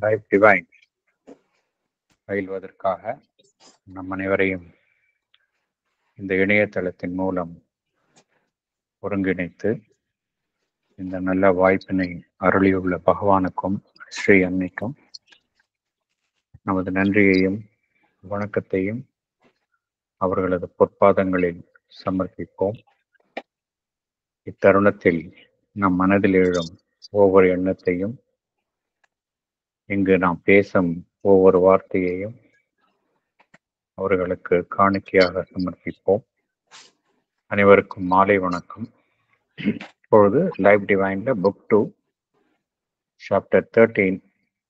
Life divine பயில்வதற்காக நம் அனைவரையும் இந்த இணையதளத்தின் மூலம் ஒருங்கிணைத்து இந்த நல்ல வாய்ப்பினை அருளியுள்ள பகவானுக்கும் ஸ்ரீ அன்னைக்கும் நமது நன்றியையும் வணக்கத்தையும் அவர்களது பொற்பாதங்களில் சமர்ப்பிப்போம். இத்தருணத்தில் நம் மனதில் எழும் ஒவ்வொரு எண்ணத்தையும், இங்கு நாம் பேசும் ஒவ்வொரு வார்த்தையையும் அவர்களுக்கு காணிக்கையாக சமர்ப்பிப்போம். அனைவருக்கும் மாலை வணக்கம். இப்பொழுது லைஃப் டிவைன்ல புக் 2 சாப்டர் 13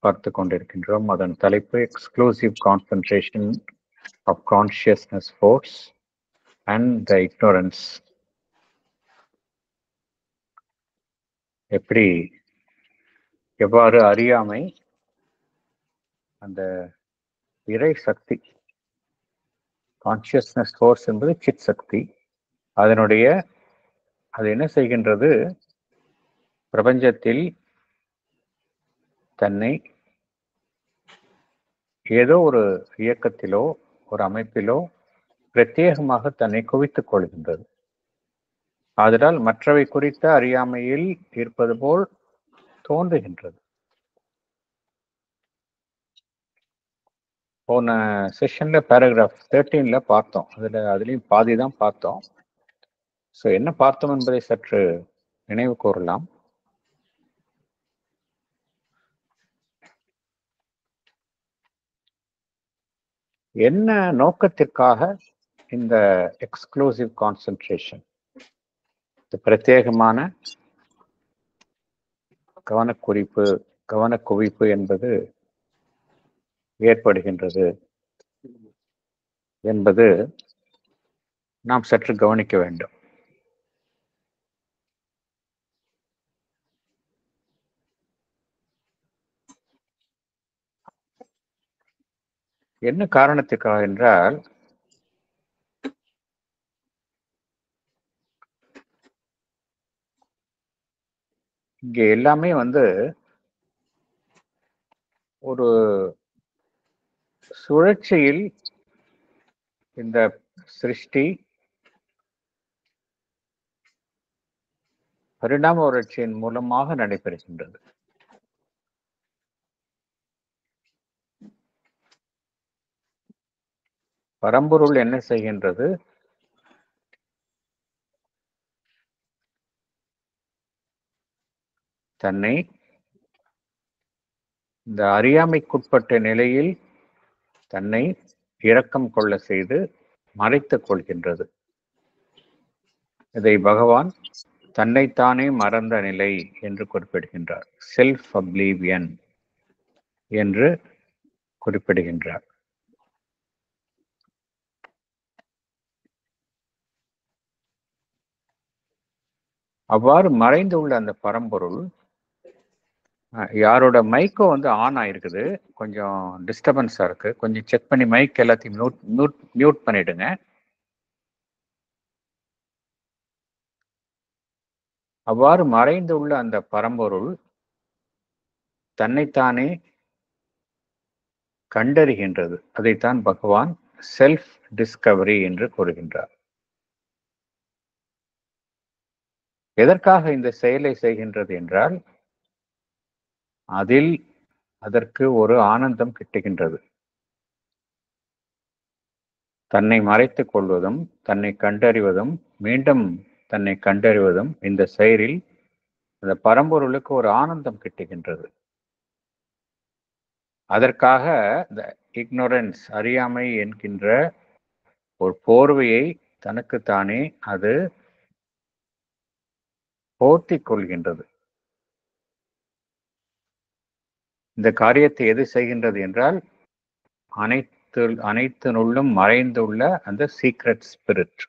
பார்த்து கொண்டிருக்கின்றோம். அதன் தலைப்பு exclusive concentration of consciousness force and the ignorance. எவ்வாறு அறியாமை, அந்த இறை சக்தி, கான்ஷியஸ்னஸ் ஃபோர்ஸ் என்பது சித் சக்தி, அது என்ன செய்கின்றது? பிரபஞ்சத்தில் தன்னை ஏதோ ஒரு இயக்கத்திலோ ஒரு அமைப்பிலோ பிரத்யேகமாக தன்னை குவித்துக் கொள்கின்றது. அதனால் மற்றவை குறித்த அறியாமையில் இருப்பது போல் தோன்றுகின்றது. போன செஷன்ல பேராகிராஃப் 13ல பார்த்தோம். அதுலயும் பாதி தான் பார்த்தோம். ஸோ என்ன பார்த்தோம் என்பதை சற்று நினைவு கூறலாம். என்ன நோக்கத்திற்காக இந்த எக்ஸ்க்ளூசிவ் கான்சென்ட்ரேஷன், பிரத்யேகமான கவனக்குவிப்பு என்பது ஏற்படுகின்றது என்பது நாம் சற்று கவனிக்க வேண்டும். என்ன காரணத்துக்காக என்றால், இங்கே எல்லாமே ஒரு சுழற்சியில் இந்த சிருஷ்டி பரிணாம வளர்ச்சியின் மூலமாக நடைபெறுகின்றது. பரம்பொருள் என்ன செய்கின்றது? தன்னை இந்த அறியாமைக்குட்பட்ட நிலையில் தன்னை இரக்கம் கொள்ள செய்து மறைத்துக் கொள்கின்றது. இதை பகவான் தன்னைத்தானே மறந்த நிலை என்று குறிப்பிடுகின்றார். செல்ஃப் அப்ளீவியன் என்று குறிப்பிடுகின்றார். அவ்வாறு மறைந்துள்ள அந்த பரம்பொருள், யாரோட மைக்கோ ஆன் ஆயிருக்குது, கொஞ்சம் டிஸ்டர்பன்ஸா இருக்கு, கொஞ்சம் செக் பண்ணி மைக் எல்லாத்தையும் மியூட் பண்ணிடுங்க. அவ்வாறு மறைந்துள்ள அந்த பரம்பொருள் தன்னைத்தானே கண்டறிகின்றது. அதைத்தான் பகவான் செல்ஃப் டிஸ்கவரி என்று கூறுகின்றார். எதற்காக இந்த செயலை செய்கின்றது என்றால், அதற்கு ஒரு ஆனந்தம் கிட்டுகின்றது. தன்னை மறைத்துக் கொள்வதும் தன்னை கண்டறிவதும் மீண்டும் தன்னை கண்டறிவதும், இந்த செயலில் அந்த பரம்பொருளுக்கு ஒரு ஆனந்தம் கிட்டுகின்றது. அதற்காக இக்னோரன்ஸ், அறியாமை என்கின்ற ஒரு போர்வையை தனக்குத்தானே அது போர்த்திக் கொள்கின்றது. இந்த காரியத்தை எது செய்கின்றது என்றால், அனைத்தினுள்ளும் மறைந்துள்ள அந்த சீக்ரெட் ஸ்பிரிட்,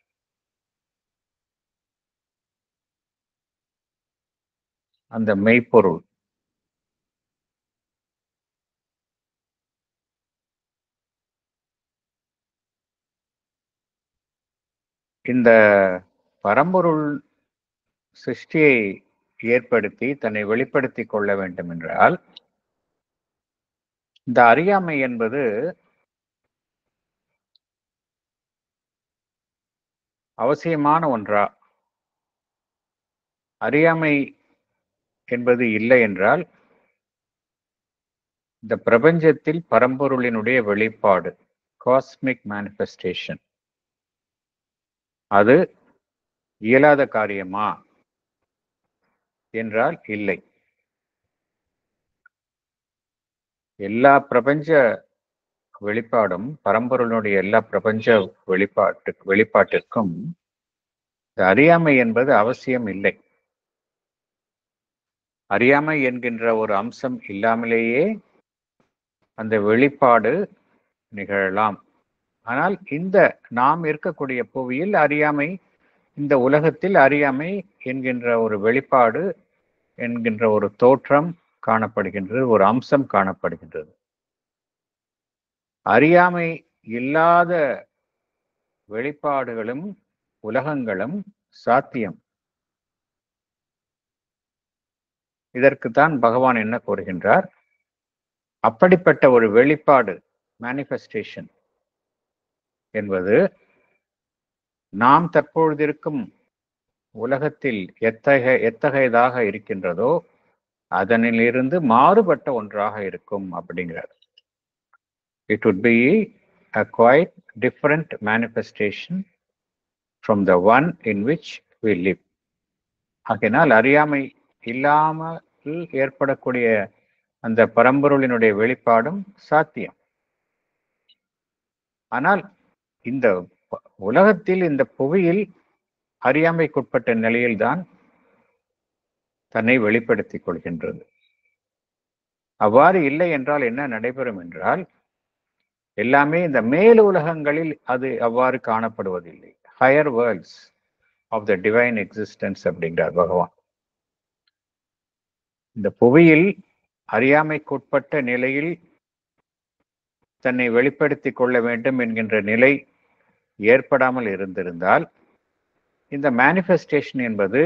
அந்த மெய்ப்பொருள், இந்த பரம்பொருள் சிருஷ்டியை ஏற்படுத்தி தன்னை வெளிப்படுத்திக் கொள்ள வேண்டும் என்றால், இந்த அறியாமை என்பது அவசியமான ஒன்றா? அறியாமை என்பது இல்லை என்றால் இந்த பிரபஞ்சத்தில் பரம்பொருளினுடைய வெளிப்பாடு, காஸ்மிக் மேனிஃபெஸ்டேஷன், அது இயலாத காரியமா என்றால் இல்லை. எல்லா பிரபஞ்ச வெளிப்பாடும், பரம்பொருளுடைய எல்லா பிரபஞ்ச வெளிப்பாட்டிற்கும் இந்த அறியாமை என்பது அவசியம் இல்லை. அறியாமை என்கின்ற ஒரு அம்சம் இல்லாமலேயே அந்த வெளிப்பாடு நிகழலாம். ஆனால் இந்த நாம் இருக்கக்கூடிய புவியில் அறியாமை, இந்த உலகத்தில் அறியாமை என்கின்ற ஒரு வெளிப்பாடு, என்கின்ற ஒரு தோற்றம் காணப்படுகின்றது, ஒரு அம்சம் காணப்படுகின்றது. அறியாமை இல்லாத வெளிப்பாடுகளும் உலகங்களும் சாத்தியம். இதற்குத்தான் பகவான் என்ன கூறுகின்றார்? அப்படிப்பட்ட ஒரு வெளிப்பாடு, மேனிஃபெஸ்டேஷன் என்பது நாம் தற்பொழுது இருக்கும் உலகத்தில் எத்தகையதாக இருக்கின்றதோ அதனிலிருந்து மாறுபட்ட ஒன்றாக இருக்கும் அப்படிங்கிறார். It would be a quite different manifestation from the one in which we live. ஆகையினால் அறியாமை இல்லாமல் ஏற்படக்கூடிய அந்த பரம்பொருளினுடைய வெளிப்பாடும் சாத்தியம். ஆனால் இந்த உலகத்தில், இந்த புவியில் அறியாமைக்குட்பட்ட நிலையில்தான் தன்னை வெளிப்படுத்திக் கொள்கின்றது. அவ்வாறு இல்லை என்றால் என்ன நடைபெறும் என்றால், எல்லாமே இந்த மேல் உலகங்களில் அது அவ்வாறு காணப்படுவதில்லை. Higher worlds of the divine existence அப்படிங்கிறார் பகவான். இந்த புவியில் அறியாமைக்குட்பட்ட நிலையில் தன்னை வெளிப்படுத்திக் கொள்ள வேண்டும் என்கின்ற நிலை ஏற்படாமல் இருந்திருந்தால், இந்த மேனிஃபெஸ்டேஷன் என்பது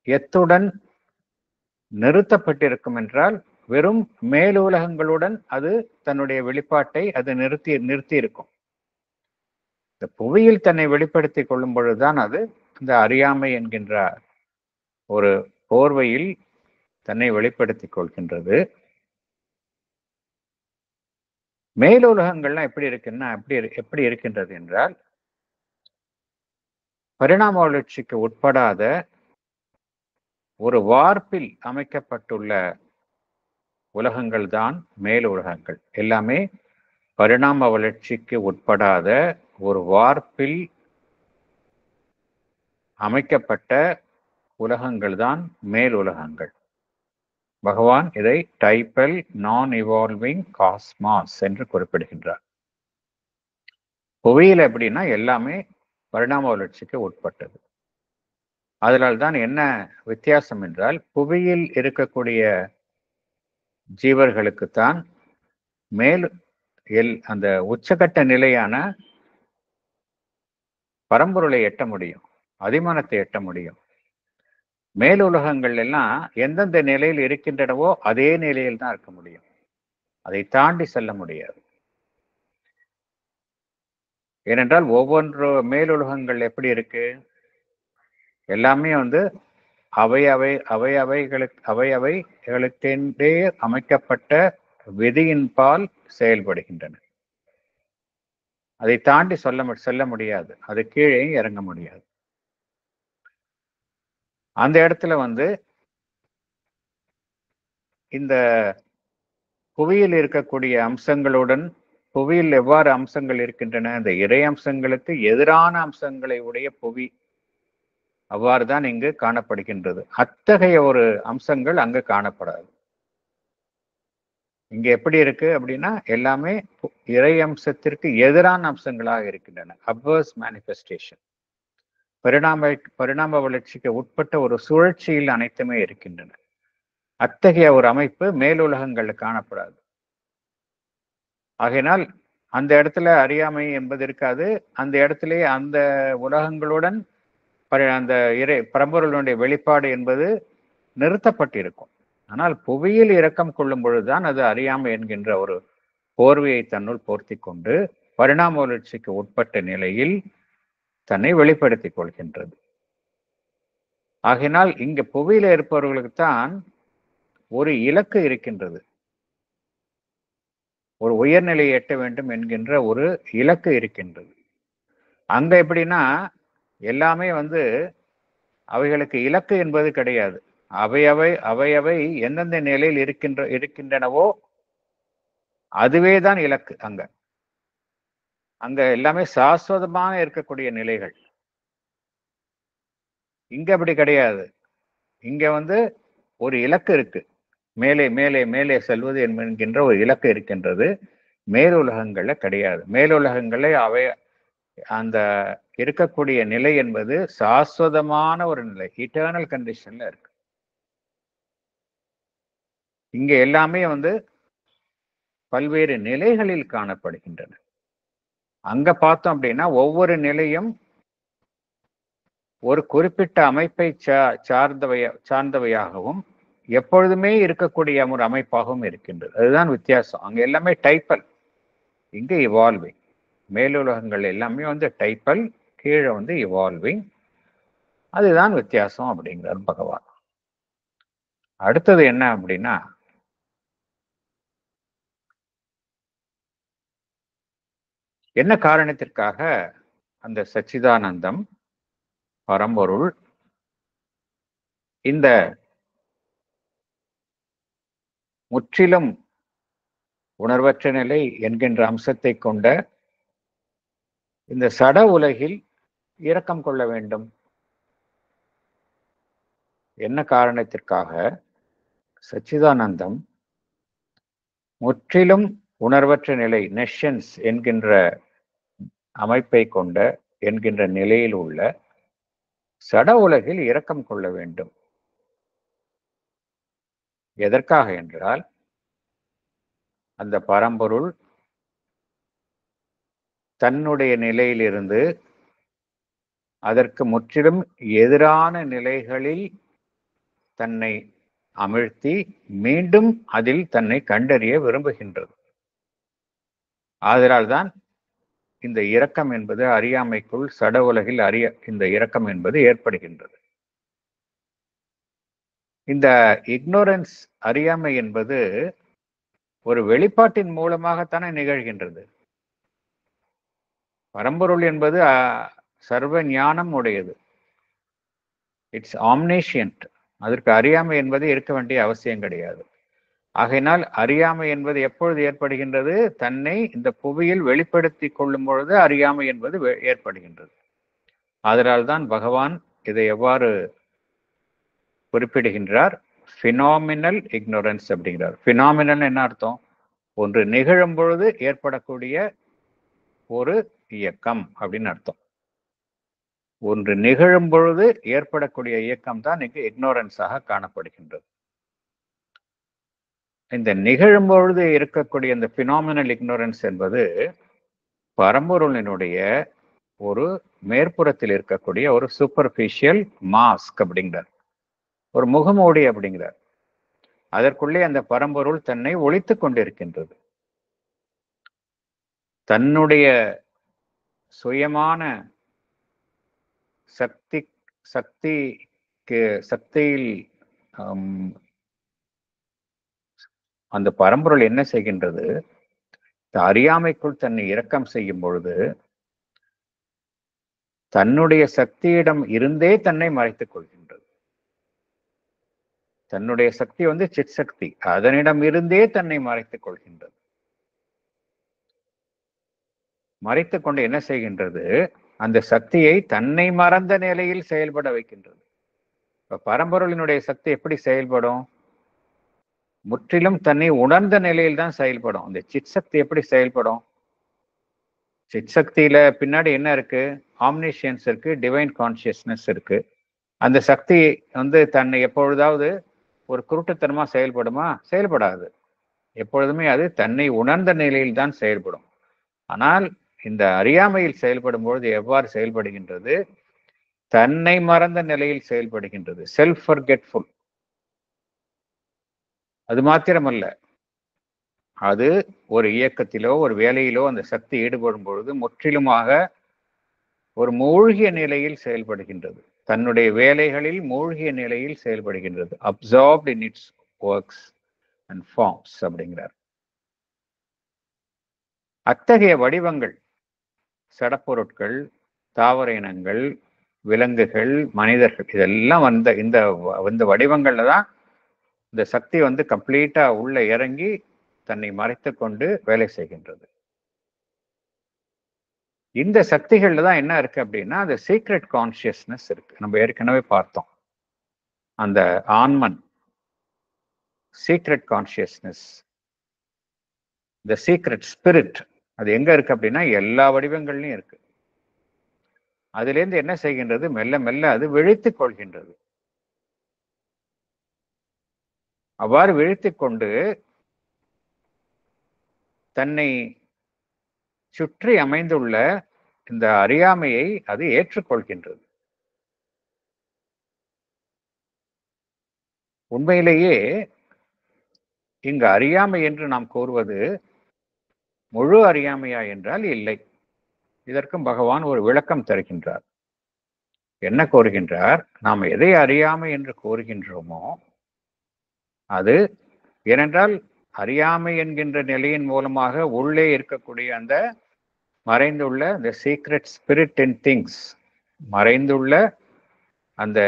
எத்துடன் நிறுத்தப்பட்டிருக்கும் என்றால், வெறும் மேலுலகங்களுடன் அது தன்னுடைய வெளிப்பாட்டை அது நிறுத்தி இருக்கும். இந்த புவியில் தன்னை வெளிப்படுத்திக் கொள்ளும் பொழுதுதான் அது இந்த அறியாமை என்கின்ற ஒரு போர்வையில் தன்னை வெளிப்படுத்திக் கொள்கின்றது. மேலுலகங்கள்லாம் எப்படி இருக்கின்றது என்றால், பரிணாம வளர்ச்சிக்கு உட்படாத ஒரு வார்ப்பில் அமைக்கப்பட்டுள்ள உலகங்கள் தான் மேல் உலகங்கள். எல்லாமே பரிணாம வளர்ச்சிக்கு உட்படாத ஒரு வார்ப்பில் அமைக்கப்பட்ட உலகங்கள் தான் மேல் உலகங்கள். பகவான் இதை டைப்பல் நான் இவால்விங் காஸ்மாஸ் என்று குறிப்பிடுகின்றார். புவியியல் எப்படின்னா எல்லாமே பரிணாம வளர்ச்சிக்கு உட்பட்டது. அதனால்தான் என்ன வித்தியாசம் என்றால், புவியில் இருக்கக்கூடிய ஜீவர்களுக்குத்தான் மேல் அந்த உச்சகட்ட நிலையான பரம்பொருளை எட்ட முடியும், அதிமானத்தை எட்ட முடியும். மேலுலகங்கள் எல்லாம் எந்தெந்த நிலையில் இருக்கின்றனவோ அதே நிலையில் தான் இருக்க முடியும், அதை தாண்டி செல்ல முடியாது. ஏனென்றால் ஒவ்வொன்று மேலுலகங்கள் எப்படி இருக்கு, எல்லாமே அவைகளுக்கென்றே அமைக்கப்பட்ட விதியின் பால் செயல்படுகின்றன. அதை தாண்டி செல்ல முடியாது, அது கீழே இறங்க முடியாது. அந்த இடத்துல இந்த புவியில் இருக்கக்கூடிய அம்சங்களுடன், புவியில் எவ்வாறு அம்சங்கள் இருக்கின்றன, இந்த இறை அம்சங்களுக்கு எதிரான அம்சங்களை உடைய புவி அவ்வாறுதான் இங்கு காணப்படுகின்றது. அத்தகைய ஒரு அம்சங்கள் அங்கு காணப்படாது. இங்க எப்படி இருக்கு அப்படின்னா, எல்லாமே இறை அம்சத்திற்கு எதிரான அம்சங்களாக இருக்கின்றன. Adverse manifestation. பரிணாம வளர்ச்சிக்கு உட்பட்ட ஒரு சுழற்சியில் அனைத்துமே இருக்கின்றன. அத்தகைய ஒரு அமைப்பு மேலுலகங்கள்ல காணப்படாது. ஆகையினால் அந்த இடத்துல அறியாமை என்பது இருக்காது. அந்த இடத்திலே அந்த உலகங்களுடன் அந்த பரம்பொருளுடைய வெளிப்பாடு என்பது நிறுத்தப்பட்டிருக்கும். ஆனால் புவியில் இரக்கம் கொள்ளும் பொழுதுதான் அது அறியாமை என்கின்ற ஒரு போர்வையை தன்னுள் போர்த்தி கொண்டு பரிணாம வளர்ச்சிக்கு உட்பட்ட நிலையில் தன்னை வெளிப்படுத்திக் கொள்கின்றது. ஆகினால் இங்க புவியில இருப்பவர்களுக்குத்தான் ஒரு இலக்கு இருக்கின்றது. ஒரு உயர்நிலையை எட்ட வேண்டும் என்கின்ற ஒரு இலக்கு இருக்கின்றது. அங்க எப்படின்னா எல்லாமே அவைகளுக்கு இலக்கு என்பது கிடையாது. அவையவை எந்தெந்த நிலையில் இருக்கின்றனவோ அதுவே தான் இலக்கு. அங்க எல்லாமே சாஸ்வதமாக இருக்கக்கூடிய நிலைகள். இங்க அப்படி கிடையாது. இங்க ஒரு இலக்கு இருக்கு. மேலே மேலே மேலே செல்வது என்கின்ற ஒரு இலக்கு இருக்கின்றது. மேலுலகங்கள்ல கிடையாது. மேலுலகங்களே அந்த இருக்கக்கூடிய நிலை என்பது சாஸ்வதமான ஒரு நிலை, இட்டர்னல் கண்டிஷன்ல இருக்கு. இங்க எல்லாமே பல்வேறு நிலைகளில் காணப்படுகின்றன. அங்க பார்த்தோம் அப்படின்னா ஒவ்வொரு நிலையும் ஒரு குறிப்பிட்ட அமைப்பை சார்ந்தவையாகவும் எப்பொழுதுமே இருக்கக்கூடிய ஒரு அமைப்பாகவும் இருக்கின்றது. அதுதான் வித்தியாசம். அங்க எல்லாமே டைப்பல், இங்க இவால்விங். மேலுலகங்கள் எல்லாமே டைப்பல், கீழே இவால்விங். அதுதான் வித்தியாசம் அப்படிங்கிறார் பகவான். அடுத்தது என்ன அப்படின்னா, என்ன காரணத்திற்காக அந்த சச்சிதானந்தம் பரம்பொருள் இந்த முற்றிலும் உணர்வற்ற நிலை என்கின்ற அம்சத்தை கொண்ட இந்த சட உலகில் இரக்கம் கொள்ள வேண்டும்? என்ன காரணத்திற்காக சச்சிதானந்தம் முற்றிலும் உணர்வற்ற நிலை, நெஷன்ஸ் என்கின்ற அமைப்பை கொண்ட என்கின்ற நிலையில் உள்ள சட உலகில் இரக்கம் கொள்ள வேண்டும்? எதற்காக என்றால், அந்த பரம்பொருள் தன்னுடைய நிலையிலிருந்து அதற்கு முற்றிலும் எதிரான நிலைகளில் தன்னை அமிழ்த்தி மீண்டும் அதில் தன்னை கண்டறிய விரும்புகின்றது. ஆதலால்தான் இந்த இரக்கம் என்பது அறியாமைக்குள் சட உலகில் இந்த இரக்கம் என்பது ஏற்படுகின்றது. இந்த இக்னோரன்ஸ், அறியாமை என்பது ஒரு வெளிப்பாட்டின் மூலமாகத்தானே நிகழ்கின்றது. பரம்பொருள் என்பது சர்வ ஞானம் உடையது. இட்ஸ் ஆம்னேஷியன்ட். அதற்கு அறியாமை என்பது இருக்க வேண்டிய அவசியம் கிடையாது. ஆகையினால் அறியாமை என்பது எப்பொழுது ஏற்படுகின்றது? தன்னை இந்த புவியில் வெளிப்படுத்தி கொள்ளும் பொழுது அறியாமை என்பது ஏற்படுகின்றது. அதனால்தான் பகவான் இதை எவ்வாறு குறிப்பிடுகின்றார்? பினாமினல் இக்னோரன்ஸ் அப்படிங்கிறார். பினாமினல் என்ன அர்த்தம்? ஒன்று நிகழும் பொழுது ஏற்படக்கூடிய ஒரு இயக்கம் அப்படின்னு அர்த்தம். ஒன்று நிகழும் பொழுது ஏற்படக்கூடிய இயக்கம் தான் இங்கு இக்னோரன்ஸாக காணப்படுகின்றது. இந்த நிகழும் பொழுது இருக்கக்கூடிய இந்த பினாமினல் இக்னோரன்ஸ் என்பது பரம்பொருளினுடைய ஒரு மேற்புறத்தில் இருக்கக்கூடிய ஒரு சூப்பர்ஃபிஷியல் மாஸ்க் அப்படிங்கிறார், ஒரு முகமூடி அப்படிங்கிறார். அதற்குள்ளே அந்த பரம்பொருள் தன்னை ஒளித்து கொண்டிருக்கின்றது. தன்னுடைய சுயமான சக்தியில் அந்த பரம்பொருள் என்ன செய்கின்றது? அறியாமைக்குள் தன்னை இரக்கம் செய்யும் பொழுது தன்னுடைய சக்தியிடம் இருந்தே தன்னை மறைத்துக் கொள்கின்றது. தன்னுடைய சக்தி சித் சக்தி, அதனிடம் இருந்தே தன்னை மறைத்துக் கொள்கின்றது. மறைத்துக் கொண்டு என்ன செய்கின்றது? அந்த சக்தியை தன்னை மறந்த நிலையில் செயல்பட வைக்கின்றது. இப்ப பரம்பொருளினுடைய சக்தி எப்படி செயல்படும்? முற்றிலும் தன்னை உணர்ந்த நிலையில் தான் செயல்படும். அந்த சித் சக்தி எப்படி செயல்படும்? சித் சக்தியில பின்னாடி என்ன இருக்கு? ஆம்னிஷியன்ஸ் இருக்கு, டிவைன் கான்சியஸ்னஸ் இருக்கு. அந்த சக்தி தன்னை எப்பொழுதாவது ஒரு குருட்டுத்தனமா செயல்படுமா? செயல்படாது. எப்பொழுதுமே அது தன்னை உணர்ந்த நிலையில் தான் செயல்படும். ஆனால் இந்த அறியாமையில் செயல்படும் பொழுது எவ்வாறு செயல்படுகின்றது? தன்னை மறந்த நிலையில் செயல்படுகின்றது. Self forgetful. அது மாத்திரமல்ல, அது ஒரு இயக்கத்திலோ ஒரு வேலையிலோ அந்த சக்தி ஈடுபடும் பொழுது முற்றிலுமாக ஒரு மூழ்கிய நிலையில் செயல்படுகின்றது. தன்னுடைய வேலைகளில் மூழ்கிய நிலையில் செயல்படுகின்றது. Absorbed in its works and forms அப்படிங்கிறார். அத்தகைய வடிவங்கள், சடப்பொருட்கள், தாவர இனங்கள், விலங்குகள், மனிதர்கள், இதெல்லாம் இந்த வடிவங்கள்ல தான் இந்த சக்தி கம்ப்ளீட்டா உள்ள இறங்கி தன்னை மறைத்துக் கொண்டு வேலை செய்கின்றது. இந்த சக்திகள்ல தான் என்ன இருக்கு அப்படின்னா, அந்த சீக்ரெட் கான்சியஸ்னஸ் இருக்கு. நம்ம ஏற்கனவே பார்த்தோம். அந்த ஆன்மன், சீக்ரெட் கான்சியஸ்னஸ், இந்த சீக்ரெட் ஸ்பிரிட், அது எங்க இருக்கு அப்படின்னா எல்லா வடிவங்கள்லயும் இருக்கு. அதிலிருந்து என்ன செய்கின்றது? மெல்ல மெல்ல அது விழித்துக் கொள்கின்றது. அவ்வாறு விழித்துக் கொண்டு தன்னை சுற்றி அமைந்துள்ள இந்த அறியாமையை அது ஏற்றுக்கொள்கின்றது. உண்மையிலேயே இங்கு அறியாமை என்று நாம் கூறுவது முழு அறியாமையா என்றால் இல்லை. இதற்கும் பகவான் ஒரு விளக்கம் தருகின்றார். என்ன கூறுகின்றார்? நாம் எதை அறியாமை என்று கூறுகின்றோமோ அது, ஏனென்றால் அறியாமை என்கின்ற நிலையின் மூலமாக உள்ளே இருக்கக்கூடிய அந்த மறைந்துள்ள the secret spirit in things, மறைந்துள்ள அந்த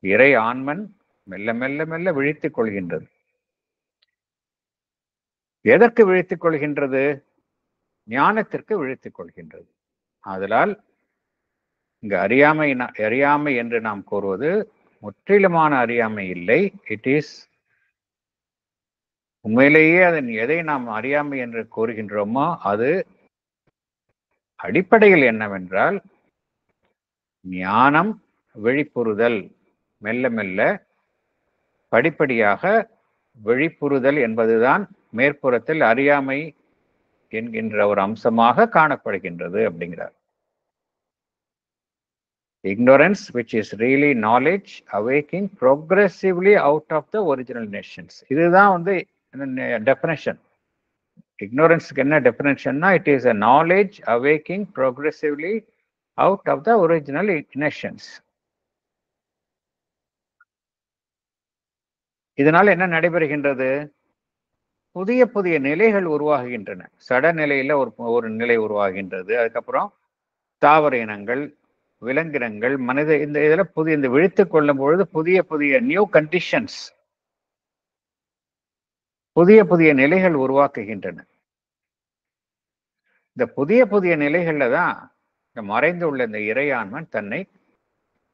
இறை ஆன்மன் மெல்ல மெல்ல மெல்ல விழித்துக் கொள்கின்றது. எதற்கு விழித்துக் கொள்கின்றது? ஞானத்திற்கு விழித்துக் கொள்கின்றது. ஆதலால் இங்கு அறியாமை என்று நாம் கூறுவது முற்றிலுமான அறியாமை இல்லை. இட் இஸ் உண்மையிலேயே அதன் எதை நாம் அறியாமை என்று கூறுகின்றோமோ அது அடிப்படையில் என்னவென்றால் ஞானம், விழிப்புறுதல், மெல்ல மெல்ல படிப்படியாக விழிப்புறுதல் என்பதுதான் மேற்புறத்தில் அறியாமை என்கின்ற ஒரு அம்சமாக காணப்படுகின்றது அப்படிங்கிறார். Ignorance, which is really knowledge, awaking progressively out of the original nations. இதுதான் டெஃபினேஷன். இக்னோரன்ஸ்க்கு என்ன டெஃபினேஷன்னா, it is a knowledge awaking progressively out of the original nations. இதனால் என்ன நடைபெறுகின்றது? புதிய புதிய நிலைகள் உருவாகுகின்றன. சட நிலையில ஒரு நிலை உருவாகின்றது. அதுக்கப்புறம் தாவர இனங்கள், விலங்கினங்கள், மனித இதெல்லாம் இந்த விழித்துக் கொள்ளும் பொழுது புதிய புதிய நியூ கண்டிஷன்ஸ், புதிய புதிய நிலைகள் உருவாக்குகின்றன. இந்த புதிய புதிய நிலைகள்ல தான் மறைந்துள்ள இந்த இறையான்மன் தன்னை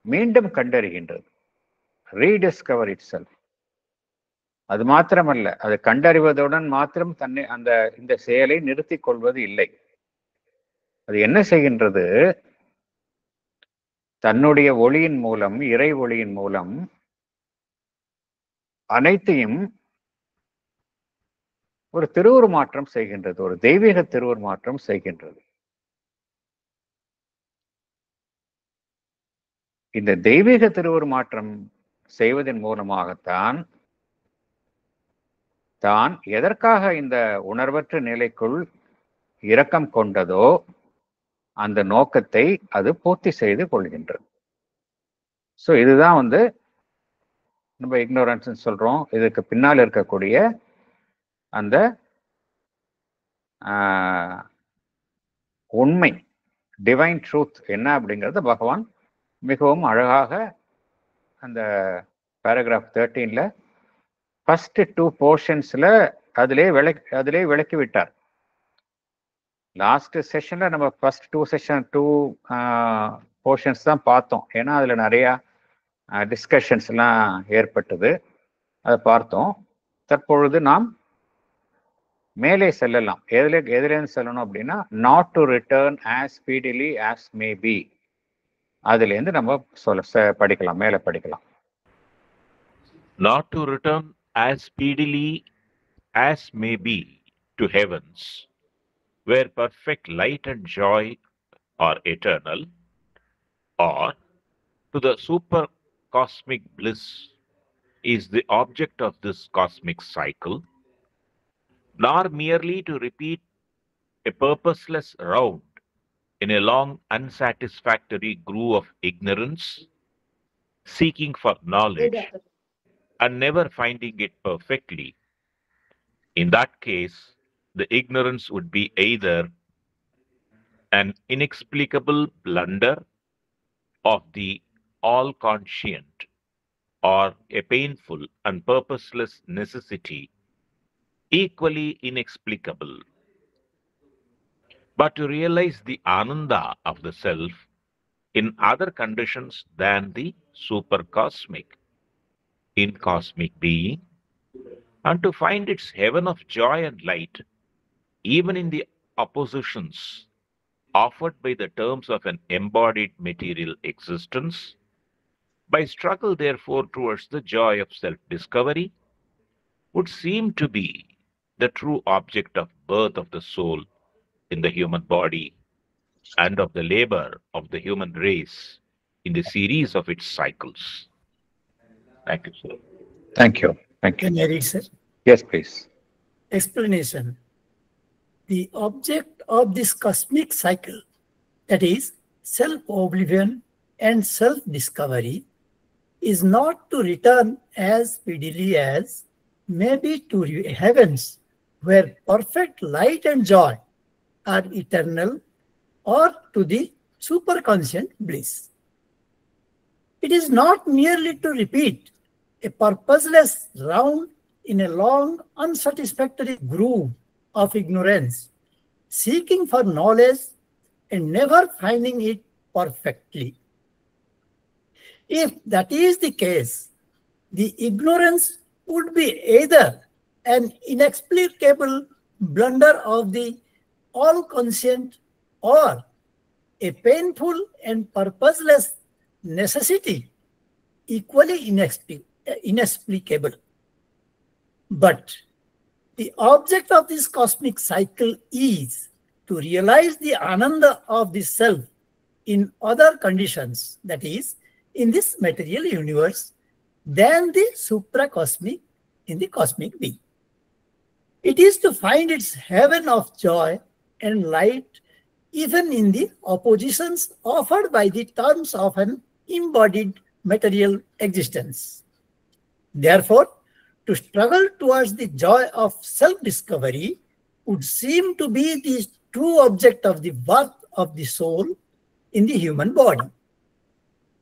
மீண்டும் கண்டறிகின்றது. Rediscover it self. அது மாத்திரமல்ல, அதை கண்டறிவதுடன் மாத்திரம் தன்னை இந்த செயலை நிறுத்திக் கொள்வது இல்லை. அது என்ன செய்கின்றது? தன்னுடைய ஒளியின் மூலம், இறை ஒளியின் மூலம் அனைத்தையும் ஒரு திருவுருமாற்றம் செய்கின்றது. ஒரு தெய்வீக திருவுருமாற்றம் செய்கின்றது. இந்த தெய்வீக திருவுருமாற்றம் செய்வதன் மூலமாகத்தான் தான் எதற்காக இந்த உணர்வற்ற நிலைக்குள் இரக்கம் கொண்டதோ அந்த நோக்கத்தை அது பூர்த்தி செய்து கொள்கின்றது. ஸோ இதுதான் நம்ம இக்னோரன்ஸ் சொல்றோம். இதுக்கு பின்னால் இருக்கக்கூடிய அந்த உண்மை, டிவைன் ட்ரூத் என்ன அப்படிங்கிறத பகவான் மிகவும் அழகாக அந்த பேராகிராஃப் 13ல ஃபர்ஸ்ட் 2 போர்ஷன்ஸ்ல அதிலே விளக்கி விட்டார். லாஸ்ட் செஷன்ல நம்ம ஃபர்ஸ்ட் 2 போர்ஷன்ஸ் தான் பார்த்தோம். ஏன்னா அதுல நிறைய டிஸ்கஷன்ஸ் எல்லாம் ஏற்பட்டது, அதை பார்த்தோம். தற்பொழுது நாம் மேலே செல்லலாம். எதிலேருந்து செல்லணும் அப்படின்னா, not to return as speedily as may be, அதுலேருந்து நம்ம படிக்கலாம், மேலே படிக்கலாம். Not to return as speedily as may be to heavens, where perfect light and joy are eternal, or to the super cosmic bliss is the object of this cosmic cycle, nor merely to repeat a purposeless round in a long, unsatisfactory groove of ignorance, seeking for knowledge and never finding it perfectly. In that case, the ignorance would be either an inexplicable blunder of the all conscient or a painful and purposeless necessity, equally inexplicable. But to realize the ananda of the self in other conditions than the supercosmic, in cosmic being, and to find its heaven of joy and light, even in the oppositions offered by the terms of an embodied material existence, by struggle, therefore, towards the joy of self discovery, would seem to be the true object of birth of the soul in the human body and of the labor of the human race in the series of its cycles. Thank you, sir. Thank you. Thank you. Can I read, sir? Yes, please. Explanation. The object of this cosmic cycle, that is, self-oblivion and self-discovery, is not to return as speedily as maybe to heavens, where perfect light and joy are eternal, or to the superconscient bliss. It is not merely to repeat a purposeless round in a long, unsatisfactory groove of ignorance, seeking for knowledge and never finding it perfectly. If that is the case, the ignorance would be either an inexplicable blunder of the all-conscient or a painful and purposeless necessity, equally inexplicable. But the object of this cosmic cycle is to realize the ananda of the self in other conditions, that is, in this material universe, than the supracosmic in the cosmic being. It is to find its heaven of joy and light even in the oppositions offered by the terms of an embodied material existence. Therefore, to struggle towards the joy of self-discovery would seem to be the true object of the birth of the soul in the human body.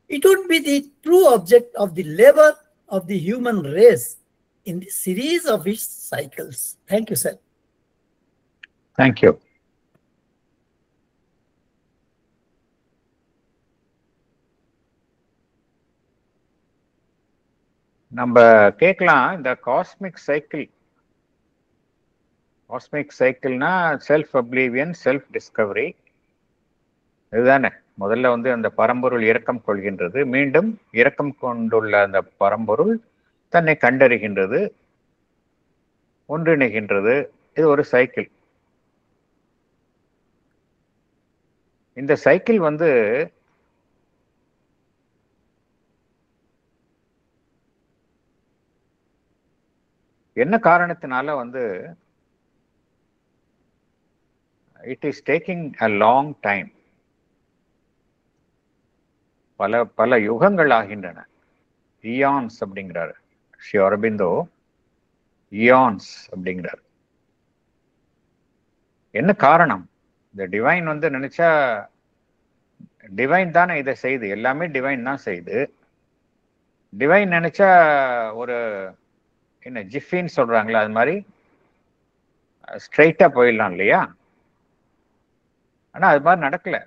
It would be the true object of the labor of the human race in the series of its cycles. Thank you, sir. Thank you. நம்ம கேட்கலாம், இந்த cosmic சைக்கிள்னா self அப்ளீவியன், self Discovery, இதுதானே. முதல்ல அந்த பரம்பொருள் இரக்கம் கொள்கின்றது, மீண்டும் இரக்கம் கொண்டுள்ள அந்த பரம்பொருள் தன்னை கண்டறிகின்றது, ஒன்றிணைகின்றது. இது ஒரு சைக்கிள். இந்த சைக்கிள் என்ன காரணத்தினால it is taking a long time. பல யுகங்கள் ஆகின்றன. இயான்ஸ் அப்படிங்கிறாரு ஸ்ரீ அரபிந்தோ, இயான்ஸ் அப்படிங்கிறார். என்ன காரணம்? இந்த டிவைன் நினைச்சா, டிவைன் தானே இதை செய்து, எல்லாமே டிவைன் தான் செய்து. டிவைன் நினைச்சா ஒரு என்ன ஜிஃபின்னு சொல்றாங்களா, அது மாதிரி ஸ்ட்ரைட்டா போயிடலாம் இல்லையா? ஆனா அது மாதிரி நடக்கல.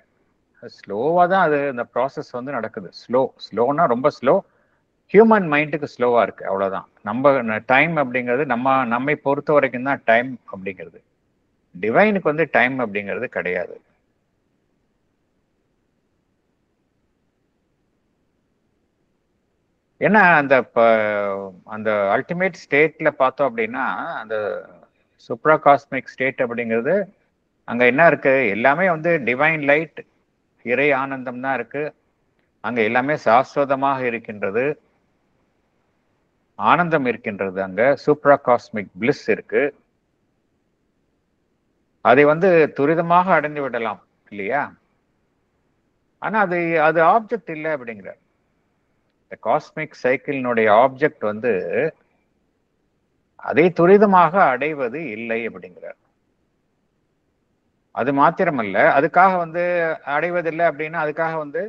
ஸ்லோவா தான் அது இந்த ப்ராசஸ் நடக்குது. ஸ்லோனா ரொம்ப ஸ்லோ. ஹியூமன் மைண்டுக்கு ஸ்லோவா இருக்கு, அவ்வளவுதான். நம்ம டைம் அப்படிங்கிறது நம்மை பொறுத்த வரைக்கும் தான் டைம் அப்படிங்கிறது. டிவைனுக்கு டைம் அப்படிங்கிறது கிடையாது. ஏன்னா அந்த அல்டிமேட் ஸ்டேட்ல பார்த்தோம் அப்படின்னா, அந்த சூப்ரா காஸ்மிக் ஸ்டேட் அப்படிங்கிறது அங்க என்ன இருக்கு? எல்லாமே டிவைன் லைட், இறை ஆனந்தம் தான் இருக்கு. அங்க எல்லாமே சாஸ்வதமாக இருக்கின்றது. ஆனந்தம் இருக்கின்றது, அங்க சூப்ரா காஸ்மிக் பிளிஸ் இருக்கு. அதை வந்து துரிதமாக அடைந்து விடலாம் இல்லையா? ஆனா அது அது ஆப்ஜெக்ட் இல்லை அப்படிங்கிறார். இந்த காஸ்மிக் சைக்கிளினுடைய ஆப்ஜெக்ட் வந்து அதை துரிதமாக அடைவது இல்லை அப்படிங்கிறார். அது மாத்திரமல்ல, அதுக்காக வந்து அடைவதில்லை அப்படின்னா அதுக்காக வந்து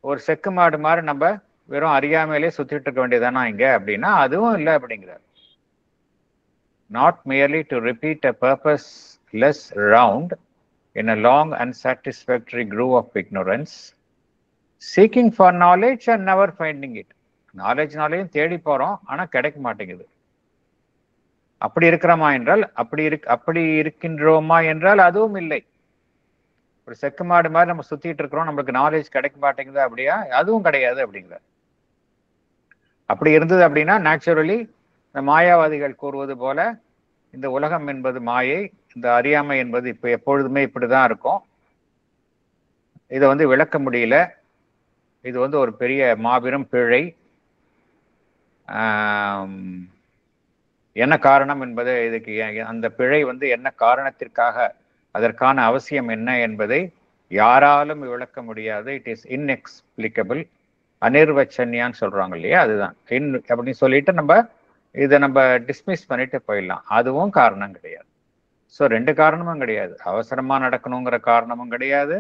ஒரு செக்கு மாடு மாதிரி நம்ம வெறும் அறியாமையிலே சுத்திட்டு இருக்க வேண்டியதானா இங்க அப்படின்னா அதுவும் இல்லை அப்படிங்கிறார். Not merely to repeat a purposeless round in a long unsatisfactory groove of ignorance, seeking for knowledge and never finding it. நாலேஜ்னாலையும் தேடி போறோம், ஆனா கிடைக்க மாட்டேங்குது. அப்படி இருக்கிறோமா என்றால் அப்படி இருக்கின்றோமா என்றால் அதுவும் இல்லை. ஒரு செக்கு மாடு மாதிரி நம்ம சுத்திட்டு இருக்கிறோம், நம்மளுக்கு நாலேஜ் கிடைக்க மாட்டேங்குது அப்படியா? அதுவும் கிடையாது அப்படிங்கிற. அப்படி இருந்தது அப்படின்னா நேச்சுரலி இந்த மாயாவாதிகள் கூறுவது போல இந்த உலகம் என்பது மாயை, இந்த அறியாமை என்பது இப்ப எப்பொழுதுமே இப்படிதான் இருக்கும், இதை வந்து விளக்க முடியல, இது வந்து ஒரு பெரிய மாபெரும் பிழை, என்ன காரணம் என்பதை, இதுக்கு அந்த பிழை வந்து என்ன காரணத்திற்காக, அதற்கான அவசியம் என்ன என்பதை யாராலும் விளக்க முடியாது. இட் இஸ் இன்எக்ஸ்பிளிகபிள், அனிர்வச்சன்யான்னு சொல்றாங்க இல்லையா, அதுதான் அப்படின்னு சொல்லிட்டு நம்ம இதை நம்ம டிஸ்மிஸ் பண்ணிட்டு போயிடலாம். அதுவும் காரணம் கிடையாது. ஸோ ரெண்டு காரணமும் கிடையாது. அவசரமா நடக்கணுங்கிற காரணமும் கிடையாது,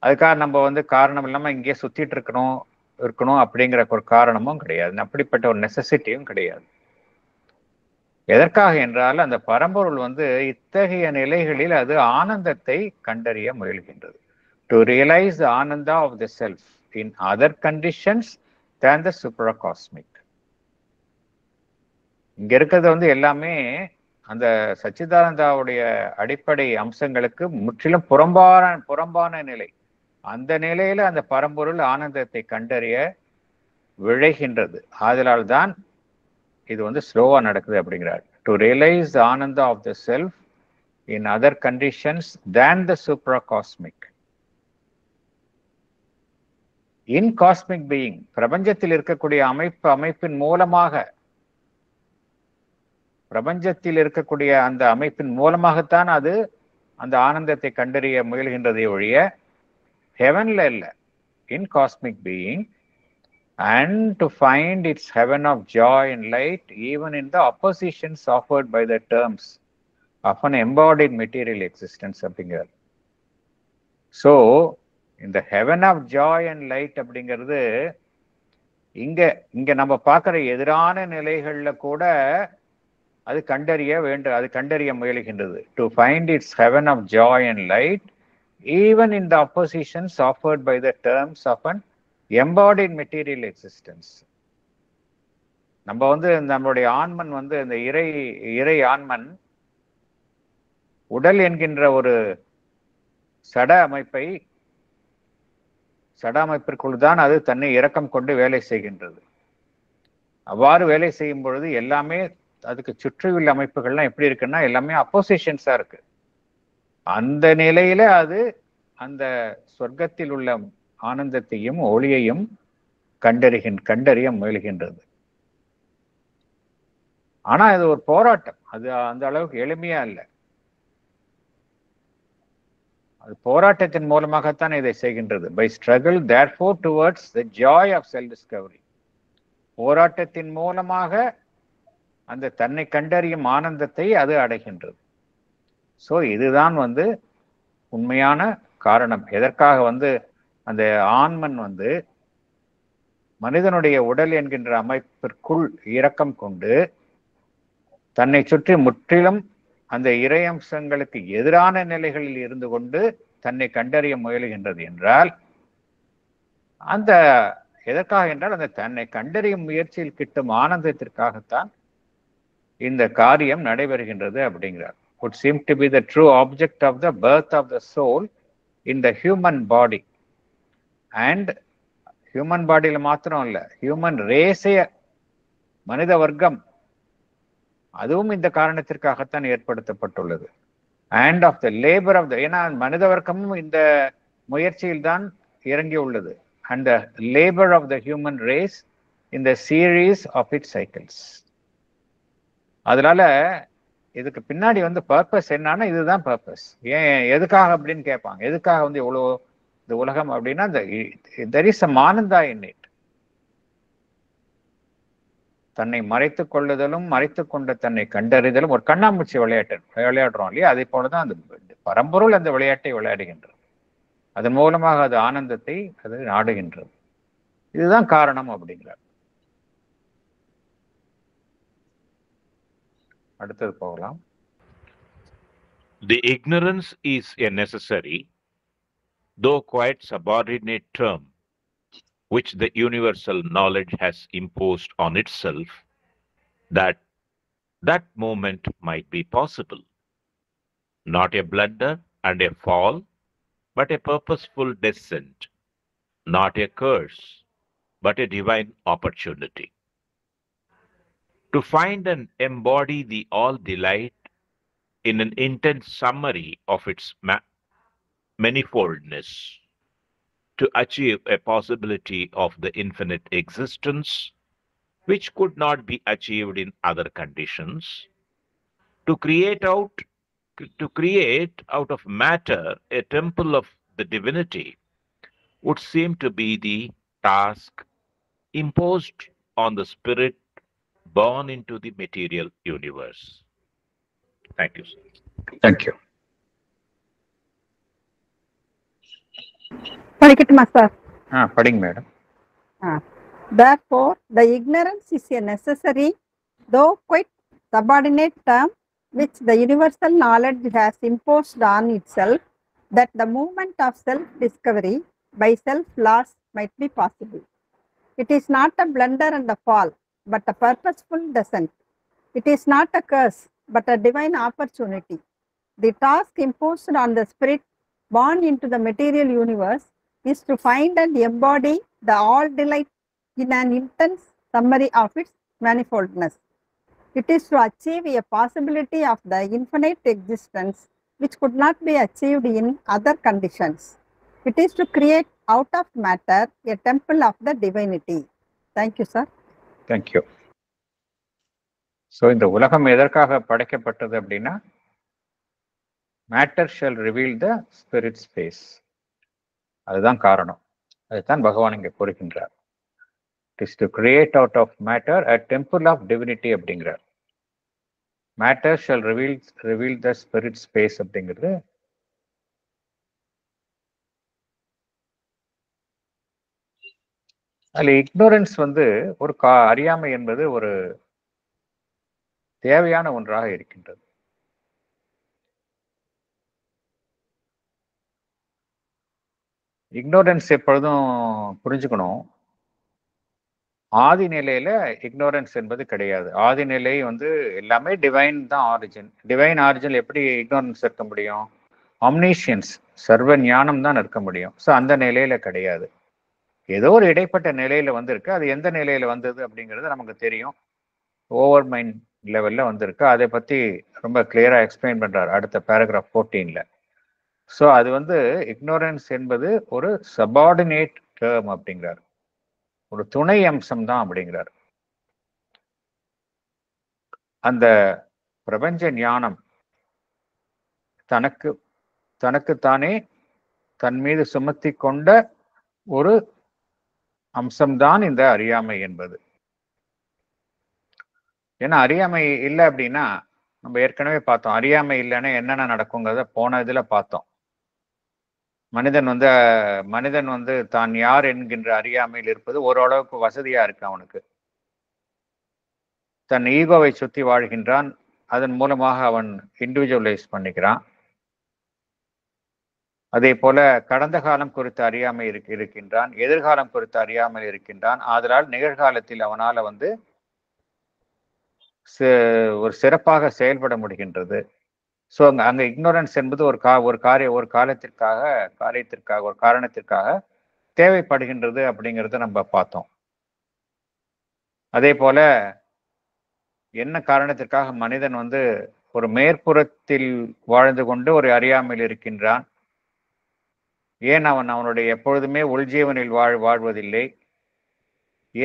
அதுக்காக நம்ம வந்து காரணம் இல்லாம இங்கேயே சுத்திட்டு இருக்கணும் அப்படிங்கிற ஒரு காரணமும் கிடையாது. அப்படிப்பட்ட ஒரு நெசசிட்டியும் கிடையாது. எதற்காக என்றால் அந்த பரம்பொருள் வந்து இத்தகைய நிலைகளில் அது ஆனந்தத்தை கண்டறிய முயல்கின்றது. To realise the Ananda of the self in other conditions than the supracosmic. இங்க இருக்கிறது வந்து எல்லாமே அந்த சச்சிதானந்தாவுடைய அடிப்படை அம்சங்களுக்கு முற்றிலும் புறம்பான நிலை. அந்த நிலையில அந்த பரம்பொருள் ஆனந்தத்தை கண்டறிய விழைகின்றது. ஆதலால் தான் இது வந்து ஸ்லோவா நடக்குது அப்படிங்கிறார். To realise the Ananda of the self in other conditions than the supracosmic. In cosmic being, பிரபஞ்சத்தில் இருக்கக்கூடிய அமைப்பின் மூலமாக, பிரபஞ்சத்தில் இருக்கக்கூடிய அந்த அமைப்பின் மூலமாகத்தான் அது அந்த ஆனந்தத்தை கண்டறிய முயல்கின்றதை ஒழிய ஹெவன்ல இல்லை. In cosmic being and to find its heaven of joy and light even in the oppositions offered by the terms of an embodied material existence அப்படிங்கிறது. ஸோ இந்த heaven of joy and light அப்படிங்கிறது இங்க நம்ம பார்க்குற எதிரான நிலைகள்ல கூட அது கண்டறிய முயல்கின்றது. To find its heaven of joy and light even in the oppositions offered by the terms of an embodied material existence. நம்ம வந்து நம்மளுடைய ஆன்மன் வந்து இந்த இறை ஆன்மன் உடல் என்கின்ற ஒரு சட அமைப்பிற்குள் தான் அது தன்னை இரக்கம் கொண்டு வேலை செய்கின்றது. அவ்வாறு வேலை செய்யும் பொழுது எல்லாமே அதுக்கு சுற்றியுள்ள அமைப்புகள்லாம் எப்படி இருக்குன்னா எல்லாமே அப்போசிஷன்ஸா இருக்கு. அந்த நிலையில அது அந்த சொர்க்கத்தில் உள்ள ஆனந்தத்தையும் ஒளியையும் கண்டறிய முயல்கின்றது. ஆனா இது ஒரு போராட்டம், அது அந்த அளவுக்கு எளிமையா இல்லை. அது போராட்டத்தின் மூலமாகத்தான் இதை செய்கின்றது. By struggle therefore towards the joy of self discovery. போராட்டத்தின் மூலமாக அந்த தன்னை கண்டறியும் ஆனந்தத்தை அது அடைகின்றது. ஸோ இதுதான் வந்து உண்மையான காரணம், எதற்காக வந்து அந்த ஆன்மன் வந்து மனிதனுடைய உடல் என்கின்ற அமைப்பிற்குள் இரக்கம் கொண்டு தன்னை சுற்றி முற்றிலும் அந்த இறையம்சங்களுக்கு எதிரான நிலைகளில் இருந்து கொண்டு தன்னை கண்டறிய முயலுகின்றது என்றால் அந்த எதற்காக என்றால் அந்த தன்னை கண்டறியும் முயற்சியில் கிட்டும் ஆனந்தத்திற்காகத்தான் இந்த காரியம் நடைபெறுகின்றது அப்படிங்கிறார். would seem to be the true object of the birth of the soul in the human body. And human bodyல மாத்திரம் இல்ல, ஹியூமன் ரேஸே, மனித வர்க்கம், அதுவும் இந்த காரணத்திற்காகத்தான் ஏற்படுத்தப்பட்டுள்ளது. And of the labour of the, ஏன்னா மனித வர்க்கமும் இந்த முயற்சியில் தான் இறங்கி உள்ளது. And the labour of the human race in the series of its cycles. அதனால இதுக்கு பின்னாடி வந்து பர்பஸ் என்னன்னா இதுதான் பர்பஸ். ஏன் எதுக்காக அப்படின்னு கேட்பாங்க. எதுக்காக வந்து இவ்வளோ இந்த உலகம் அப்படின்னா there is a Ananda in it. தன்னை மறைத்துக் கொள்ளுதலும் மறைத்துக் கொண்ட தன்னை கண்டறிதலும் ஒரு கண்ணாமூச்சி விளையாடுறோம் இல்லையா? அதே போலதான் அந்த பரம்பொருள் அந்த விளையாட்டை விளையாடுகின்றது. அதன் மூலமாக அது ஆனந்தத்தை அது நாடுகின்றது. இதுதான் காரணம் அப்படிங்கிறார். அடுத்தது போகலாம். The ignorance is a necessary, though quite subordinate term, which the universal knowledge has imposed on itself, that moment might be possible. Not a blunder and a fall, but a purposeful descent. Not a curse, but a divine opportunity. To find and embody the all-delight in an intense summary of its manifoldness, to achieve a possibility of the infinite existence, which could not be achieved in other conditions, to create out of matter a temple of the divinity, would seem to be the task imposed on the spirit born into the material universe. Thank you, sir. Thank you. படிக்கட்டுமா sir? படிங்க madam. Therefore, the ignorance is a necessary, though quite subordinate term, which the universal knowledge has imposed on itself, that the movement of self-discovery by self-loss might be possible. It is not a blunder and a fall, but a purposeful descent. It is not a curse, but a divine opportunity. The task imposed on the spirit born into the material universe is to find and embody the all-delight in an intense summary of its manifoldness. It is to achieve a possibility of the infinite existence which could not be achieved in other conditions. It is to create out of matter a temple of the divinity. Thank you, sir. Thank you. So, இந்த உலகம் எதற்காக படைக்கப்பட்டது அப்படின்னா, matter shall reveal the spirit's face. அதுதான் காரணம். அதுதான் பகவான் இங்கே கூறுகின்றார். It is to create out of matter a temple of divinity அப்படிங்கிறார். Matter shall reveal the spirit's face அப்படிங்கிறது அதுல இக்னோரன்ஸ் வந்து ஒரு அறியாமை என்பது ஒரு தேவையான ஒன்றாக இருக்கின்றது. இக்னோரன்ஸ் எப்பொழுதும் புரிஞ்சுக்கணும், ஆதி நிலையில இக்னோரன்ஸ் என்பது கிடையாது. ஆதி நிலை வந்து எல்லாமே டிவைன் தான் ஆரிஜின். டிவைன் ஆரிஜின் எப்படி இக்னோரன்ஸ் இருக்க முடியும்? ஆம்னிஷியன்ஸ், சர்வ ஞானம் தான் இருக்க முடியும். ஸோ அந்த நிலையில கிடையாது. ஏதோ ஒரு இடைப்பட்ட நிலையில வந்திருக்கு. அது எந்த நிலையில வந்தது அப்படிங்கிறது நமக்கு தெரியும். ஓவர் மைண்ட் லெவல்ல வந்திருக்கு. அதை பத்தி ரொம்ப கிளியரா எக்ஸ்பிளைன் பண்றாரு அடுத்த பேராகிராஃப் 14ல. ஸோ அது வந்து இக்னோரன்ஸ் என்பது ஒரு சபார்டினேட் டேர்ம் அப்படிங்கிறார், ஒரு துணை அம்சம் தான் அப்படிங்கிறார். அந்த பிரபஞ்ச ஞானம் தனக்குத்தானே தன் மீது சுமத்தி கொண்ட ஒரு அம்சம்தான் இந்த அறியாமை என்பது. ஏன்னா அறியாமை இல்லை அப்படின்னா, நம்ம ஏற்கனவே பார்த்தோம், அறியாமை இல்லைன்னா என்னென்ன நடக்குங்கிறத போன இதுல பார்த்தோம். மனிதன் வந்து தான் யார் என்கின்ற அறியாமையில் இருப்பது ஓரளவுக்கு வசதியா இருக்கு. அவனுக்கு தன் ஈகோவை சுத்தி வாழ்கின்றான். அதன் மூலமாக அவன் இண்டிவிஜுவலைஸ் பண்ணிக்கிறான். அதே போல கடந்த காலம் குறித்த அறியாமை இருக்கின்றான், எதிர்காலம் குறித்த அறியாமல் இருக்கின்றான். ஆதலால் நிகழ்காலத்தில் அவனால வந்து ஒரு சிறப்பாக செயல்பட முடிகின்றது. ஸோ அங்க இக்னோரன்ஸ் என்பது ஒரு காரணத்திற்காக தேவைப்படுகின்றது அப்படிங்கிறத நம்ம பார்த்தோம். அதே போல என்ன காரணத்திற்காக மனிதன் வந்து ஒரு மேற்புறத்தில் வாழ்ந்து கொண்டு ஒரு அறியாமையில் இருக்கின்றான்? ஏன் அவனுடைய எப்பொழுதுமே உள்ஜீவனில் வாழ்வதில்லை?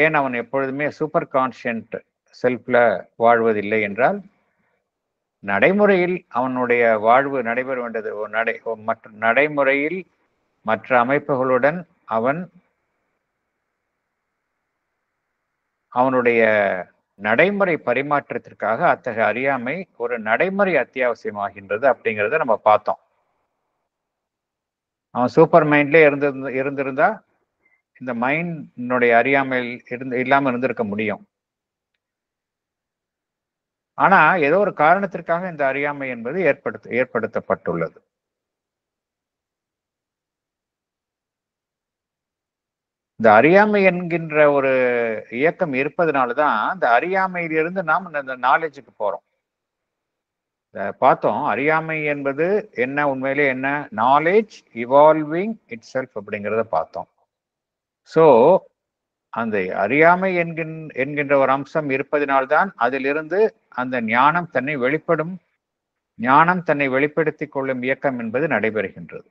ஏன் அவன் எப்பொழுதுமே சூப்பர் கான்ஷியன்ட் செல்ஃப்ல வாழ்வதில்லை என்றால், நடைமுறையில் அவனுடைய வாழ்வு நடைபெற வேண்டியது மற்ற நடைமுறையில் மற்ற அமைப்புகளுடன் அவனுடைய நடைமுறை பரிமாற்றத்திற்காக அத்தகைய அறியாமை ஒரு நடைமுறை அத்தியாவசியமாகின்றது அப்படிங்கிறத நம்ம பார்த்தோம். அவன் சூப்பர் மைண்ட்லேயே இருந்திருந்தா இந்த மைண்டினுடைய அறியாமையில் இல்லாம இருந்திருக்க முடியும். ஆனா ஏதோ ஒரு காரணத்திற்காக இந்த அறியாமை என்பது ஏற்படுத்தப்பட்டுள்ளது. இந்த அறியாமை என்கின்ற ஒரு இயக்கம் இருப்பதனாலதான் இந்த அறியாமையிலிருந்து நாம் இந்த நாலேஜுக்கு போறோம். பார்த்தோம், அறியாமை என்பது என்ன, உண்மையிலே என்ன, நாலேஜ் இவால்விங் இட் செல்ஃப் அப்படிங்கிறத பார்த்தோம். ஸோ அந்த அறியாமை என்கின்ற ஒரு அம்சம் இருப்பதினால்தான் அதிலிருந்து அந்த ஞானம் தன்னை வெளிப்படுத்திக் கொள்ளும் இயக்கம் என்பது நடைபெறுகின்றது.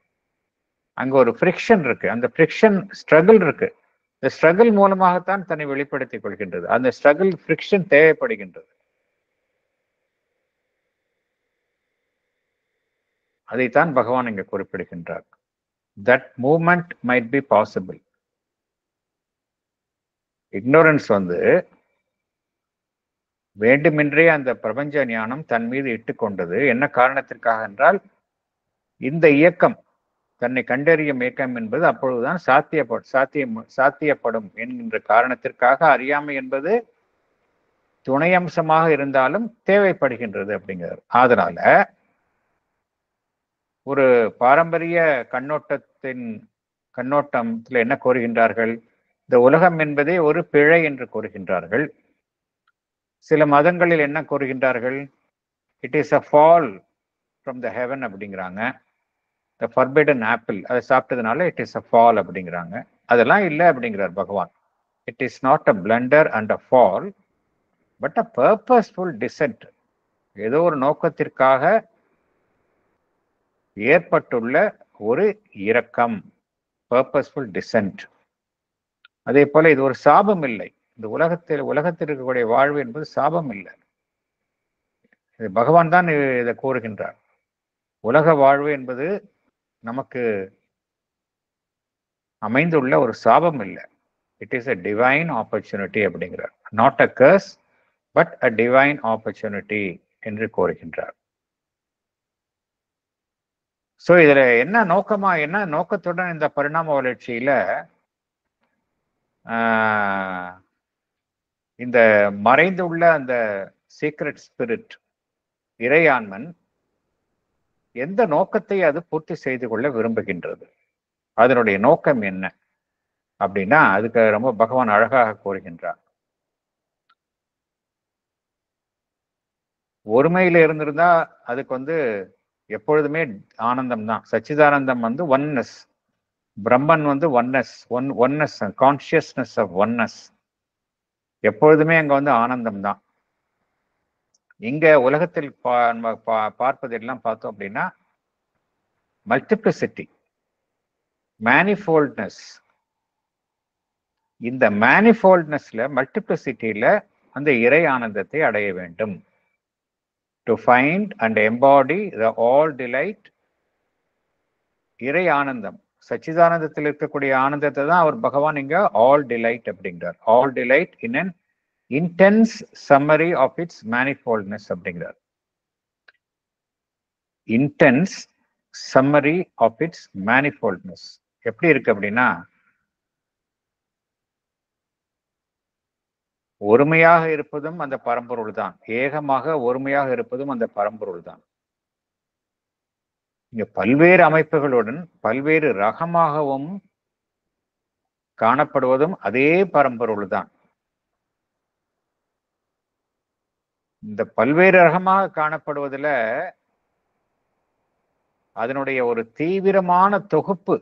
அங்க ஒரு ஃப்ரிக்ஷன் இருக்கு, அந்த ஃப்ரிக்ஷன் ஸ்ட்ரகிள் இருக்கு. இந்த ஸ்ட்ரகிள் மூலமாகத்தான் தன்னை வெளிப்படுத்திக் கொள்கின்றது. அந்த ஸ்ட்ரகிள் ஃப்ரிக்ஷன் தேவைப்படுகின்றது. அதைத்தான் பகவான் இங்க குறிப்பிடுகின்றார். That movement might be possible. Ignorance வேண்டுமென்றே அந்த பிரபஞ்ச ஞானம் தன் மீது இட்டுக்கொண்டது. என்ன காரணத்திற்காக என்றால், இந்த இயக்கம், தன்னை கண்டறியும் இயக்கம் என்பது அப்பொழுதுதான் சாத்தியப்படும் என்கின்ற காரணத்திற்காக அறியாமை என்பது துணை அம்சமாக இருந்தாலும் தேவைப்படுகின்றது அப்படிங்கிறார். அதனால ஒரு பாரம்பரிய கண்ணோட்டத்தில் என்ன கூறுகின்றார்கள்? இந்த உலகம் என்பதே ஒரு பிழை என்று கூறுகின்றார்கள். சில மதங்களில் என்ன கூறுகின்றார்கள்? It is a fall from the heaven அப்படிங்கிறாங்க. த ஃபர்பிடன் ஆப்பிள், அதை சாப்பிட்டதுனால இட் இஸ் அ ஃபால் அப்படிங்கிறாங்க. அதெல்லாம் இல்லை அப்படிங்கிறார் பகவான். It is not a blunder and a fall, but a purposeful descent. ஏதோ ஒரு நோக்கத்திற்காக ஏற்பட்டுள்ள ஒரு இரக்கம், பர்பஸ்ஃபுல் டிசென்ட். அதே போல இது ஒரு சாபம் இல்லை. இந்த உலகத்தில் இருக்கக்கூடிய வாழ்வு என்பது சாபம் இல்லை. பகவான் தான் இதை கூறுகின்றார். உலக வாழ்வு என்பது நமக்கு அமைந்துள்ள ஒரு சாபம் இல்லை. It is a divine opportunity அப்படிங்கிறார். Not a curse but a divine opportunity என்று கூறுகின்றார். ஸோ இதுல என்ன நோக்கத்துடன் இந்த பரிணாம வளர்ச்சியில இந்த மறைந்துள்ள அந்த சீக்ரெட் ஸ்பிரிட், இறையான்மன், எந்த நோக்கத்தை அது பூர்த்தி செய்து கொள்ள விரும்புகின்றது, அதனுடைய நோக்கம் என்ன அப்படின்னா அதுக்கு ரொம்ப பகவான் அழகாக கூறுகின்றார். ஒருமையில இருந்திருந்தா அதுக்கு எப்பொழுதுமே ஆனந்தம் தான். சச்சிதானந்தம் oneness, Brahman oneness, consciousness of oneness. எப்பொழுதுமே அங்க ஆனந்தம் தான். இங்க உலகத்தில் பார்ப்பதெல்லாம் பார்த்தோம் அப்படின்னா மல்டிப்ளிசிட்டி, மேனிஃபோல்ட்னஸ். இந்த மேனிஃபோல்ட்னஸ்ல, மல்டிப்ளிசிட்டியில அந்த இறை ஆனந்தத்தை அடைய வேண்டும். To find and embody the all delight, இறை ஆனந்தம், சச்சிதானந்தத்தில் இருக்கக்கூடிய ஆனந்தத்தை தான் அவர் பகவான் இங்க ஆல் டிலைட் அப்படிங்கிறார். All delight in an intense summary of its manifoldness அப்படிங்கிறார். Intense summary of its manifoldness எப்படி இருக்கு அப்படின்னா, ஒருமையாக இருப்பதும் அந்த பரம்பொருள் தான், ஏகமாக ஒருமையாக இருப்பதும் அந்த பரம்பொருள் தான். இங்க பல்வேறு அமைப்புகளுடன் பல்வேறு ரகமாகவும் காணப்படுவதும் அதே பரம்பொருள் தான். இந்த பல்வேறு ரகமாக காணப்படுவதில் அதனுடைய ஒரு தீவிரமான தொகுப்பு,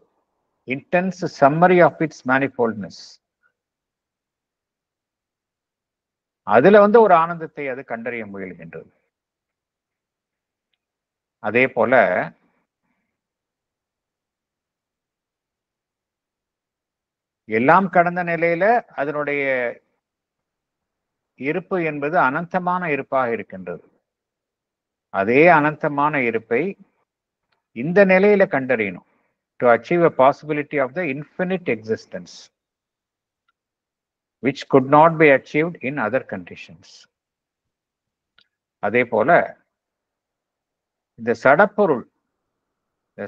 இன்டென்ஸ் சம்மரி ஆஃப் இட்ஸ் மேனிஃபோல்ட்னஸ், அதுல ஒரு ஆனந்தத்தை அது கண்டறிய முயல்கின்றது. அதே போல எல்லாம் கடந்த நிலையில அதனுடைய இருப்பு என்பது அனந்தமான இருப்பாக இருக்கின்றது. அதே அனந்தமான இருப்பை இந்த நிலையில கண்டறியணும். To achieve a possibility of the infinite existence which could not be achieved in other conditions. அதே போல இந்த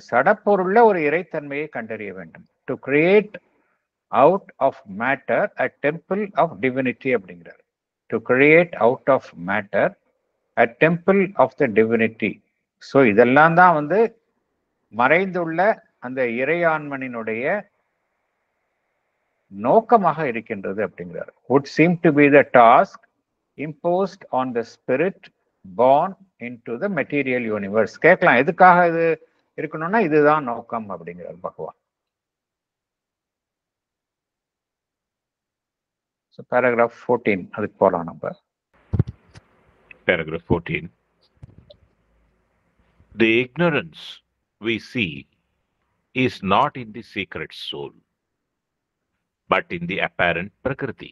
சடப்பொருள்ல ஒரு இறைத்தன்மையை கண்டறிய வேண்டும். To create out of matter a temple of divinity அப்படிங்கிறார். To create out of matter a temple of the divinity. So இதெல்லாம் தான் வந்து மறைந்துள்ள அந்த இறையாண்மனினுடைய நோக்கமாக இருக்கின்றது அப்படிங்கிறார். would seem to be the task imposed on the spirit born into the material universe. கேட்கலாம், எதுக்காக இது இருக்கணும்னா இதுதான் நோக்கம் அப்படிங்கிறார் பகவான். So paragraph 14 அதுக்கு போலாம் நம்ம. Paragraph 14. The ignorance we see is not in the secret soul, but in the apparent Prakriti.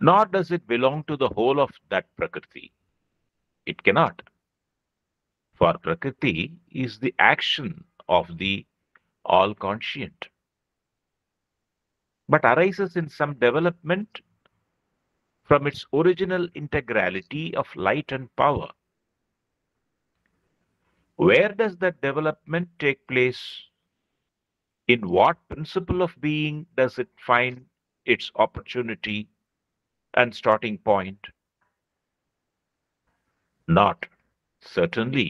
Nor does it belong to the whole of that Prakriti. It cannot. For Prakriti is the action of the all-conscient, but arises in some development from its original integrality of light and power. Where does that development take place? In what principle of being does it find its opportunity and starting point? Not, certainly,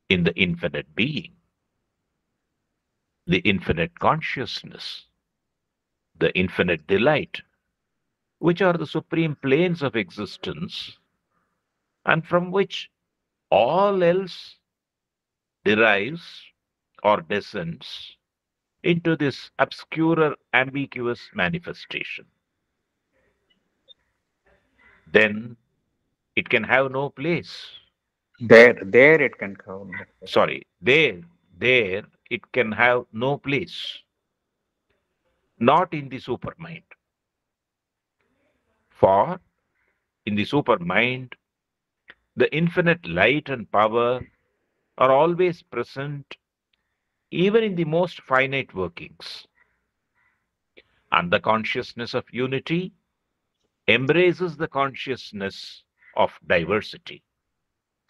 in the infinite being, the infinite consciousness, the infinite delight, which are the supreme planes of existence, and from which all else derives or descends into this obscurer, ambiguous manifestation. Then it can have no place. There it can come. Sorry, there it can have no place. Not in the supermind. For in the supermind, the infinite light and power are always present, even in the most finite workings. And the consciousness of unity embraces the consciousness of diversity.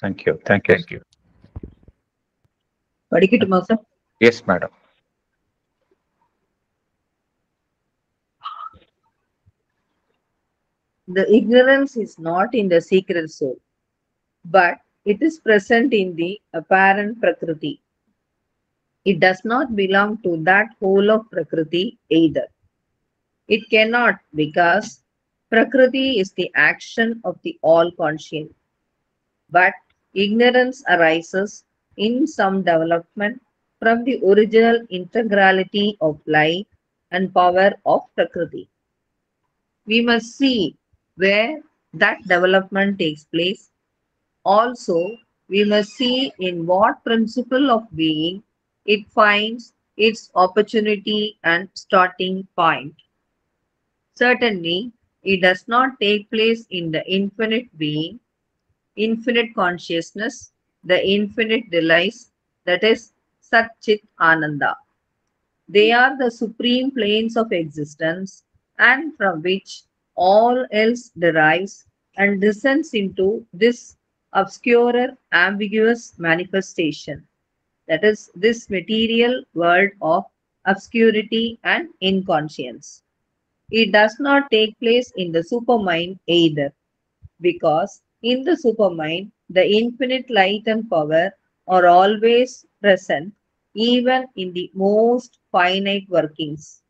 Thank you. Thank you. படிக்கட்டுமா sir? Yes, madam. The ignorance is not in the secret soul, but it is present in the apparent Prakriti. It does not belong to that whole of Prakriti either. It cannot, because Prakriti is the action of the all-conscient. But ignorance arises in some development from the original integrality of light and power of Prakriti. We must see where that development takes place. Also, we must see in what principle of being it finds its opportunity and starting point. Certainly, it does not take place in the infinite being, infinite consciousness, the infinite delights, that is Sat Chit Ananda. They are the supreme planes of existence, and from which all else derives and descends into this obscurer, ambiguous manifestation, that is this material world of obscurity and inconscience. It does not take place in the supermind either, because in the supermind, the infinite light and power are always present, even in the most finite workings.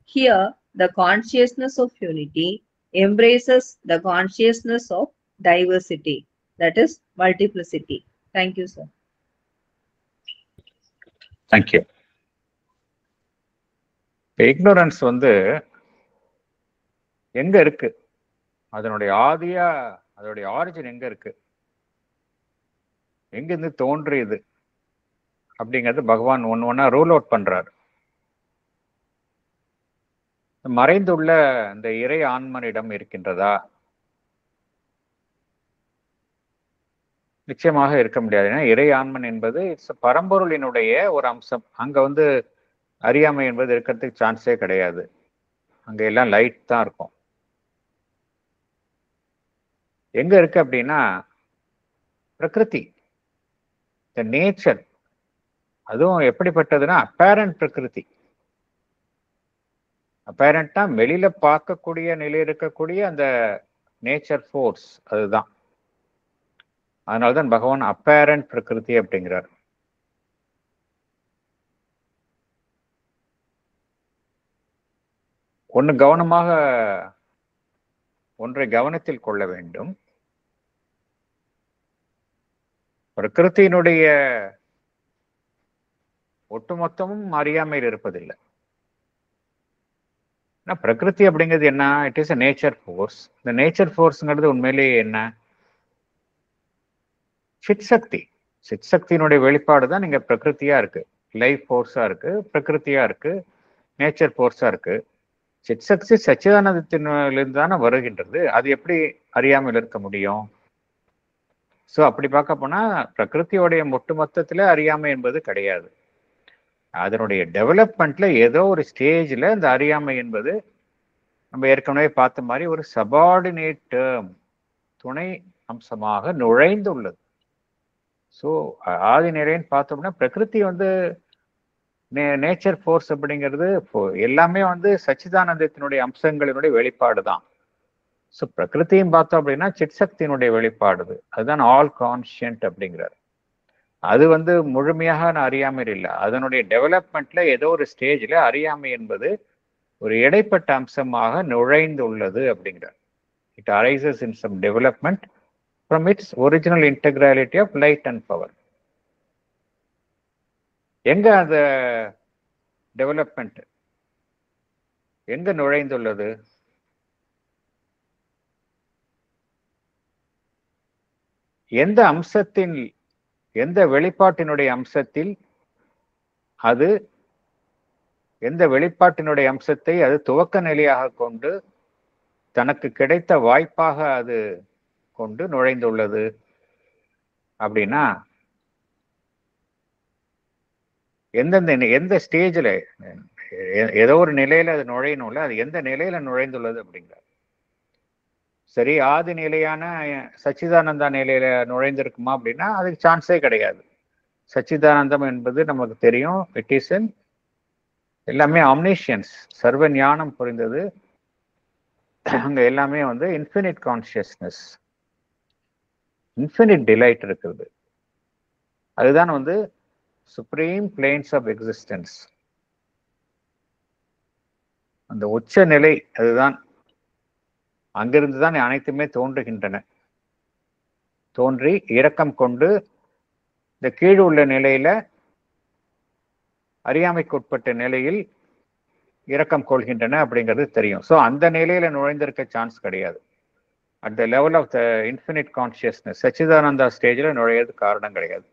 Here, the consciousness of unity embraces the consciousness of diversity, that is multiplicity. Thank you, sir. Thank you. Ignorance வந்து எங்க இருக்கு, அதனுடைய அதோடைய origin எங்க இருக்கு, எங்கிருந்து தோன்றியது அப்படிங்கிறது பகவான் ஒண்ணு ஒண்ணா ரூல் அவுட் பண்றாரு. மறைந்துள்ள இந்த இறை ஆன்மனிடம் இருக்கின்றதா? நிச்சயமாக இருக்க முடியாது. ஏன்னா இறை ஆன்மன் என்பது பரம்பொருளினுடைய ஒரு அம்சம். அங்க வந்து அறியாமை என்பது இருக்கிறதுக்கு சான்ஸே கிடையாது. அங்க எல்லாம் லைட் தான் இருக்கும். எங்க இருக்கு அப்படின்னா பிரகிருதி, த நேச்சர். அதுவும் எப்படிப்பட்டதுன்னா அப்பேரண்ட் பிரகிருதி. அப்பேரண்டா வெளியில பார்க்கக்கூடிய நிலையில் இருக்கக்கூடிய அந்த நேச்சர் ஃபோர்ஸ், அதுதான். அதனால்தான் பகவான் அப்பேரண்ட் பிரகிருதி அப்படிங்கிறார். ஒன்றை கவனத்தில் கொள்ள வேண்டும். பிரகிருத்தினுடைய ஒட்டுமொத்தமும் அறியாமையில் இருப்பதில்லை. பிரகிருதி அப்படிங்கிறது என்ன? It is a nature force. இந்த நேச்சர் ஃபோர்ஸ்ங்கிறது உண்மையிலேயே என்ன? சிற்சக்தி. சிற்சக்தியினுடைய வெளிப்பாடு தான் இங்க பிரகிருத்தியா இருக்கு. லைஃப் ஃபோர்ஸா இருக்கு, பிரகிருத்தியா இருக்கு, நேச்சர் ஃபோர்ஸா இருக்கு. சிற்சக்தி சச்சிதானந்தத்திலிருந்து தானே வருகின்றது. அது எப்படி அறியாமல் இருக்க முடியும்? ஸோ அப்படி பார்க்க போனா பிரகிருத்தியோடைய ஒட்டுமொத்தத்துல அறியாமை என்பது கிடையாது. அதனுடைய டெவலப்மெண்ட்ல ஏதோ ஒரு ஸ்டேஜ்ல இந்த அறியாமை என்பது நம்ம ஏற்கனவே பார்த்த மாதிரி ஒரு சபார்டினேட் டேர்ம், துணை அம்சமாக நுழைந்துள்ளது. ஸோ ஆதி நிலைன்னு பார்த்தோம்னா பிரகிருதி வந்து நேச்சர் ஃபோர்ஸ் அப்படிங்கிறது எல்லாமே வந்து சச்சிதானந்தத்தினுடைய அம்சங்களினுடைய வெளிப்பாடு தான். ஸோ பிரகிருத்தியும் பார்த்தோம் அப்படின்னா சிற்சக்தியினுடைய வெளிப்பாடு. அதுதான் ஆல் கான்ஷியன்ட் அப்படிங்கிறார். அது வந்து முழுமையாக அறியாமை இல்லை. அதனுடைய டெவலப்மெண்ட்ல ஏதோ ஒரு ஸ்டேஜ்ல அறியாமை என்பது ஒரு இடைப்பட்ட அம்சமாக நுழைந்துள்ளது அப்படிங்கிறார். It arises in some development from its original integrality of light and power. எங்க அந்த டெவலப்மெண்ட் எங்க நுழைந்துள்ளது? எந்த அம்சத்தின், எந்த வெளிப்பாட்டினுடைய அம்சத்தில் அது, எந்த வெளிப்பாட்டினுடைய அம்சத்தை அது துவக்க நிலையாக கொண்டு தனக்கு கிடைத்த வாய்ப்பாக அது கொண்டு நுழைந்துள்ளது அப்படின்னா எந்த ஸ்டேஜ்ல, ஏதோ ஒரு நிலையில அது நுழையணும்ல, அது எந்த நிலையில நுழைந்துள்ளது அப்படிங்கிற. சரி, ஆதி நிலையான சச்சிதானந்தா நிலையில நுழைந்திருக்குமா அப்படின்னா அதுக்கு சான்ஸே கிடையாது. சச்சிதானந்தம் என்பது நமக்கு தெரியும், இட் இஸ் எல்லாமே ஆம்னிஷியன்ஸ், சர்வ ஞானம் புரிந்தது. அங்க எல்லாமே வந்து இன்ஃபினிட் கான்சியஸ்னஸ், இன்ஃபினிட் டிலைட் இருக்குது. அதுதான் வந்து சுப்ரீம் பிளேன்ஸ் ஆஃப் எக்ஸிஸ்டன்ஸ், அந்த உச்ச நிலை. அதுதான், அங்கிருந்து தான் அனைத்துமே தோன்றுகின்றன. தோன்றி இரக்கம் கொண்டு இந்த கீழ் உள்ள நிலையில, அறியாமைக்குட்பட்ட நிலையில் இரக்கம் கொள்கின்றன அப்படிங்கிறது தெரியும். ஸோ அந்த நிலையில நுழைந்திருக்க சான்ஸ் கிடையாது. At the level of the infinite consciousness, சச்சிதானந்தா ஸ்டேஜில் நுழையிறது காரணம் கிடையாது.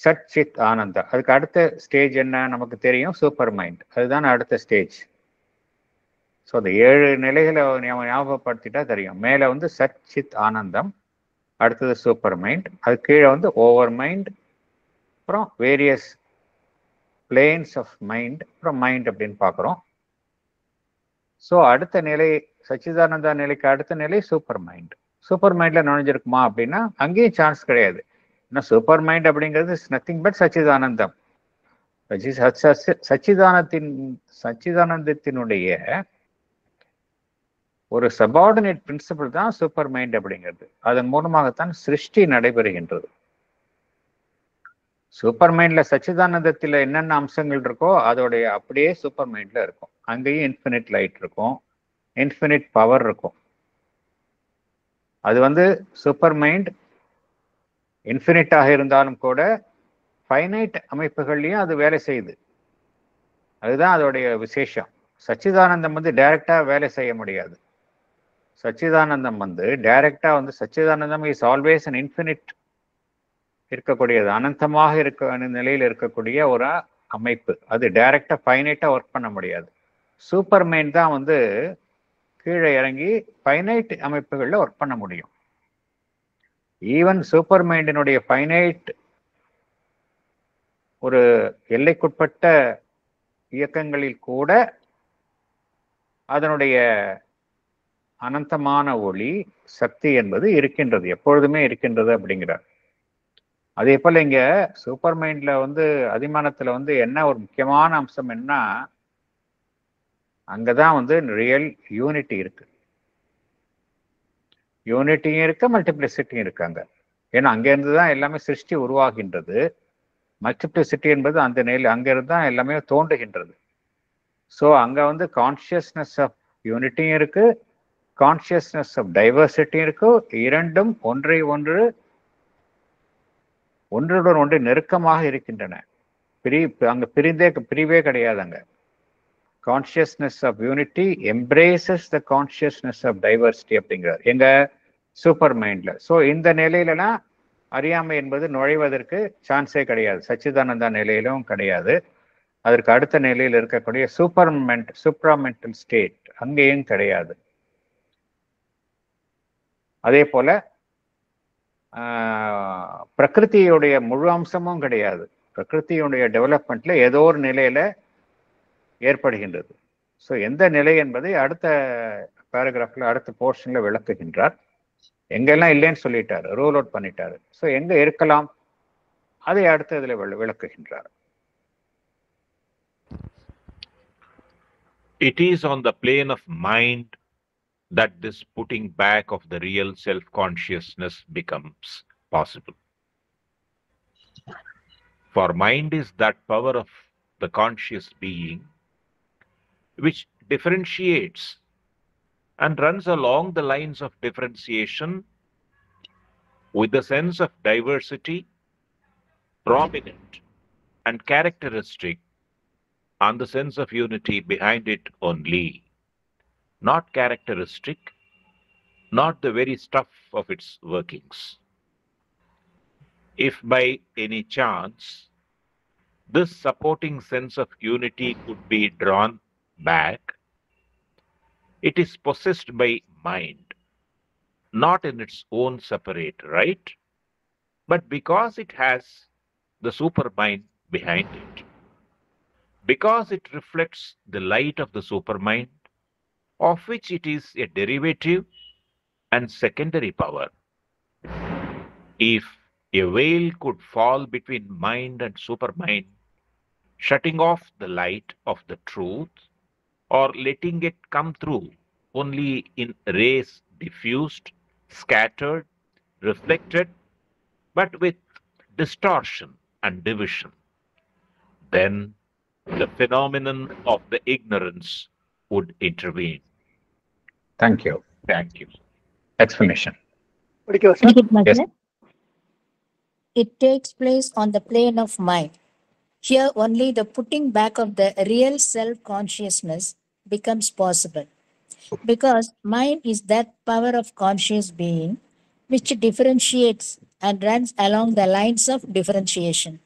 சட் சித் ஆனந்தா, அதுக்கு அடுத்த ஸ்டேஜ் என்ன நமக்கு தெரியும், சூப்பர் மைண்ட். அதுதான் அடுத்த ஸ்டேஜ். ஸோ அந்த 7 நிலைகளை ஞாபகப்படுத்திட்டா தெரியும். மேலே வந்து சட் சித் ஆனந்தம், அடுத்தது சூப்பர் மைண்ட், அது கீழே வந்து ஓவர் மைண்ட், அப்புறம் வேரியஸ் பிளேன்ஸ் ஆஃப் மைண்ட், அப்புறம் மைண்ட் அப்படின்னு பார்க்குறோம். ஸோ அடுத்த நிலை, சச்சிதானந்தா நிலைக்கு அடுத்த நிலை சூப்பர் மைண்ட். சூப்பர் மைண்ட்ல நுழைஞ்சிருக்குமா அப்படின்னா அங்கேயும் சான்ஸ் கிடையாது. ஏன்னா சூப்பர் மைண்ட் அப்படிங்கிறது நத்திங் பட் சச்சிதானந்தம். சச்சிதானந்தத்தினுடைய ஒரு சபார்டினேட் பிரின்சிபிள் தான் சூப்பர் மைண்ட் அப்படிங்கிறது. அதன் மூலமாகத்தான் சிருஷ்டி நடைபெறுகின்றது. சூப்பர் மைண்ட்ல சச்சிதானந்தத்தில் என்னென்ன அம்சங்கள் இருக்கோ அதோடைய அப்படியே சூப்பர் மைண்ட்ல இருக்கும். அங்கேயும் இன்ஃபினிட் லைட் இருக்கும், இன்ஃபினிட் பவர் இருக்கும். அது வந்து சூப்பர் மைண்ட் இன்ஃபினிட்டாக இருந்தாலும் கூட ஃபைனைட் அமைப்புகள்லையும் அது வேலை செய்யுது. அதுதான் அதோடைய விசேஷம். சச்சிதானந்தம் வந்து டைரக்டா வேலை செய்ய முடியாது. சச்சிதானந்தம் வந்து டைரக்டா வந்து, சச்சிதானந்தம் இஸ் ஆல்வேஸ் அன் இன்ஃபினிட் இருக்கக்கூடியது, அனந்தமாக இருக்க நிலையில் இருக்கக்கூடிய ஒரு அமைப்பு. அது டைரக்டா ஃபைனைட்டா ஒர்க் பண்ண முடியாது. சூப்பர் மைண்ட் தான் வந்து கீழே இறங்கி ஃபைனைட் அமைப்புகளில் ஒர்க் பண்ண முடியும். ஈவன் சூப்பர் மைண்டினுடைய ஃபைனைட் ஒரு எல்லைக்குட்பட்ட இயக்கங்களில் கூட அதனுடைய அனந்தமான ஒளி சக்தி என்பது இருக்கின்றது, எப்பொழுதுமே இருக்கின்றது அப்படிங்கிறார். அதே போல இங்க சூப்பர் மைண்ட்ல வந்து அதிமானத்துல வந்து என்ன ஒரு முக்கியமான அம்சம் என்ன, அங்கதான் வந்து ரியல் யூனிட்டி இருக்கு. யூனிட்டியும் இருக்கு, மல்டிப்ளிசிட்டியும் இருக்காங்க. ஏன்னா அங்க இருந்துதான் எல்லாமே சிருஷ்டி உருவாகின்றது. மல்டிப்ளிசிட்டி என்பது அந்த நிலை அங்கிருந்து தான் எல்லாமே தோன்றுகின்றது. ஸோ அங்க வந்து கான்சியஸ்னஸ் ஆஃப் யூனிட்டியும் இருக்கு, கான்சியஸ்னஸ் ஆஃப் டைவர்சிட்டியும் இருக்கு. இரண்டும் ஒன்றை ஒன்று ஒன்றுடன் ஒன்று நெருக்கமாக இருக்கின்றன. அங்க பிரிவே கிடையாது. அங்க consciousness of unity embraces the consciousness of diversity அப்படிங்கிறார் எங்க சூப்பர் மைண்ட்ல. ஸோ இந்த நிலையிலலாம் அறியாமை என்பது நுழைவதற்கு சான்ஸே கிடையாது. சச்சிதானந்தா நிலையிலும் கிடையாது. அதற்கு அடுத்த நிலையில் இருக்கக்கூடிய சூப்பராமெண்டல் ஸ்டேட் அங்கேயும் கிடையாது. அதே போல பிரகிருதியுடைய முழு அம்சமும் கிடையாது. பிரகிருதியுடைய டெவலப்மெண்ட்ல ஏதோ ஒரு நிலையில ஏற்படுகின்றது. ஸோ எந்த நிலை என்பதை அடுத்த பேராகிராஃப்ல அடுத்த போர்ஷன்ல விளக்குகின்றார். எங்கெல்லாம் இல்லைன்னு சொல்லிட்டாரு, ரூல் அவுட் பண்ணிட்டாரு. ஸோ எங்க இருக்கலாம் அதை அடுத்த இதுல விளக்குகின்றார். It is on the plane of mind that this putting back of the real self-consciousness becomes possible. For mind is that power of the conscious being which differentiates and runs along the lines of differentiation with the sense of diversity prominent and characteristic and the sense of unity behind it only, not characteristic, not the very stuff of its workings. If by any chance this supporting sense of unity could be drawn back, it is possessed by mind, not in its own separate right, but because it has the supermind behind it. Because it reflects the light of the supermind, of which it is a derivative and secondary power. If a veil could fall between mind and supermind, shutting off the light of the truth or letting it come through only in rays diffused, scattered, reflected, but with distortion and division, then the phenomenon of the ignorance would intervene. Thank you. Thank you. Explanation. Yes. It takes place on the plane of mind. Here only the putting back of the real self-consciousness becomes possible. Because mind is that power of conscious being which differentiates and runs along the lines of differentiation.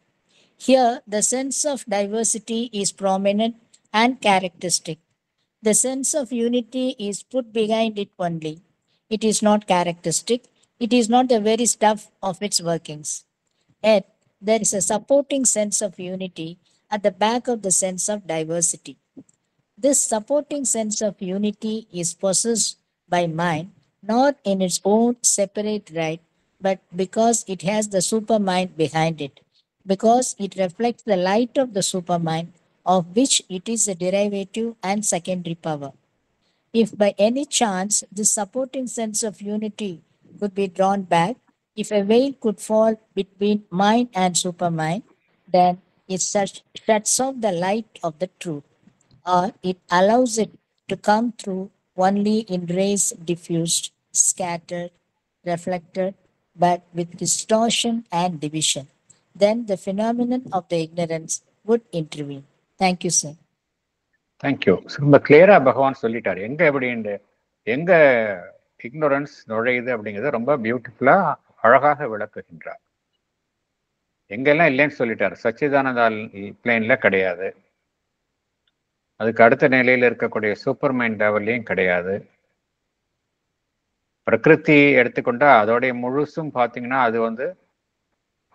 Here the sense of diversity is prominent and characteristic. The sense of unity is put behind it only. It is not characteristic. It is not the very stuff of its workings. Yet there is a supporting sense of unity at the back of the sense of diversity. This supporting sense of unity is possessed by mind, not in its own separate right, but because it has the supermind behind it, because it reflects the light of the supermind, of which it is a derivative and secondary power. If by any chance this supporting sense of unity could be drawn back, if a veil could fall between mind and supermind, then it shuts off the light of the truth, or it allows it to come through only in rays diffused, scattered, reflected, but with distortion and division. Then the phenomenon of the ignorance would intervene. Thank you, sir. Thank you. ரொம்ப கிளியரா பகவான் சொல்லிட்டாரு எங்க எப்படி எங்க ignorance நுழையுது அப்படிங்கிறத ரொம்ப பியூட்டிஃபுல்லா அழகாக விளக்குகின்றார். எங்கெல்லாம் இல்லைன்னு சொல்லிட்டாரு. சச்சிதானந்தா பிளேன்ல கிடையாது, அதுக்கு அடுத்த நிலையில இருக்கக்கூடிய சூப்பர் மைண்ட் லெவல்லையும் கிடையாது. பிரகிருதி எடுத்துக்கொண்டா அதோடைய முழுசும் பார்த்தீங்கன்னா அது வந்து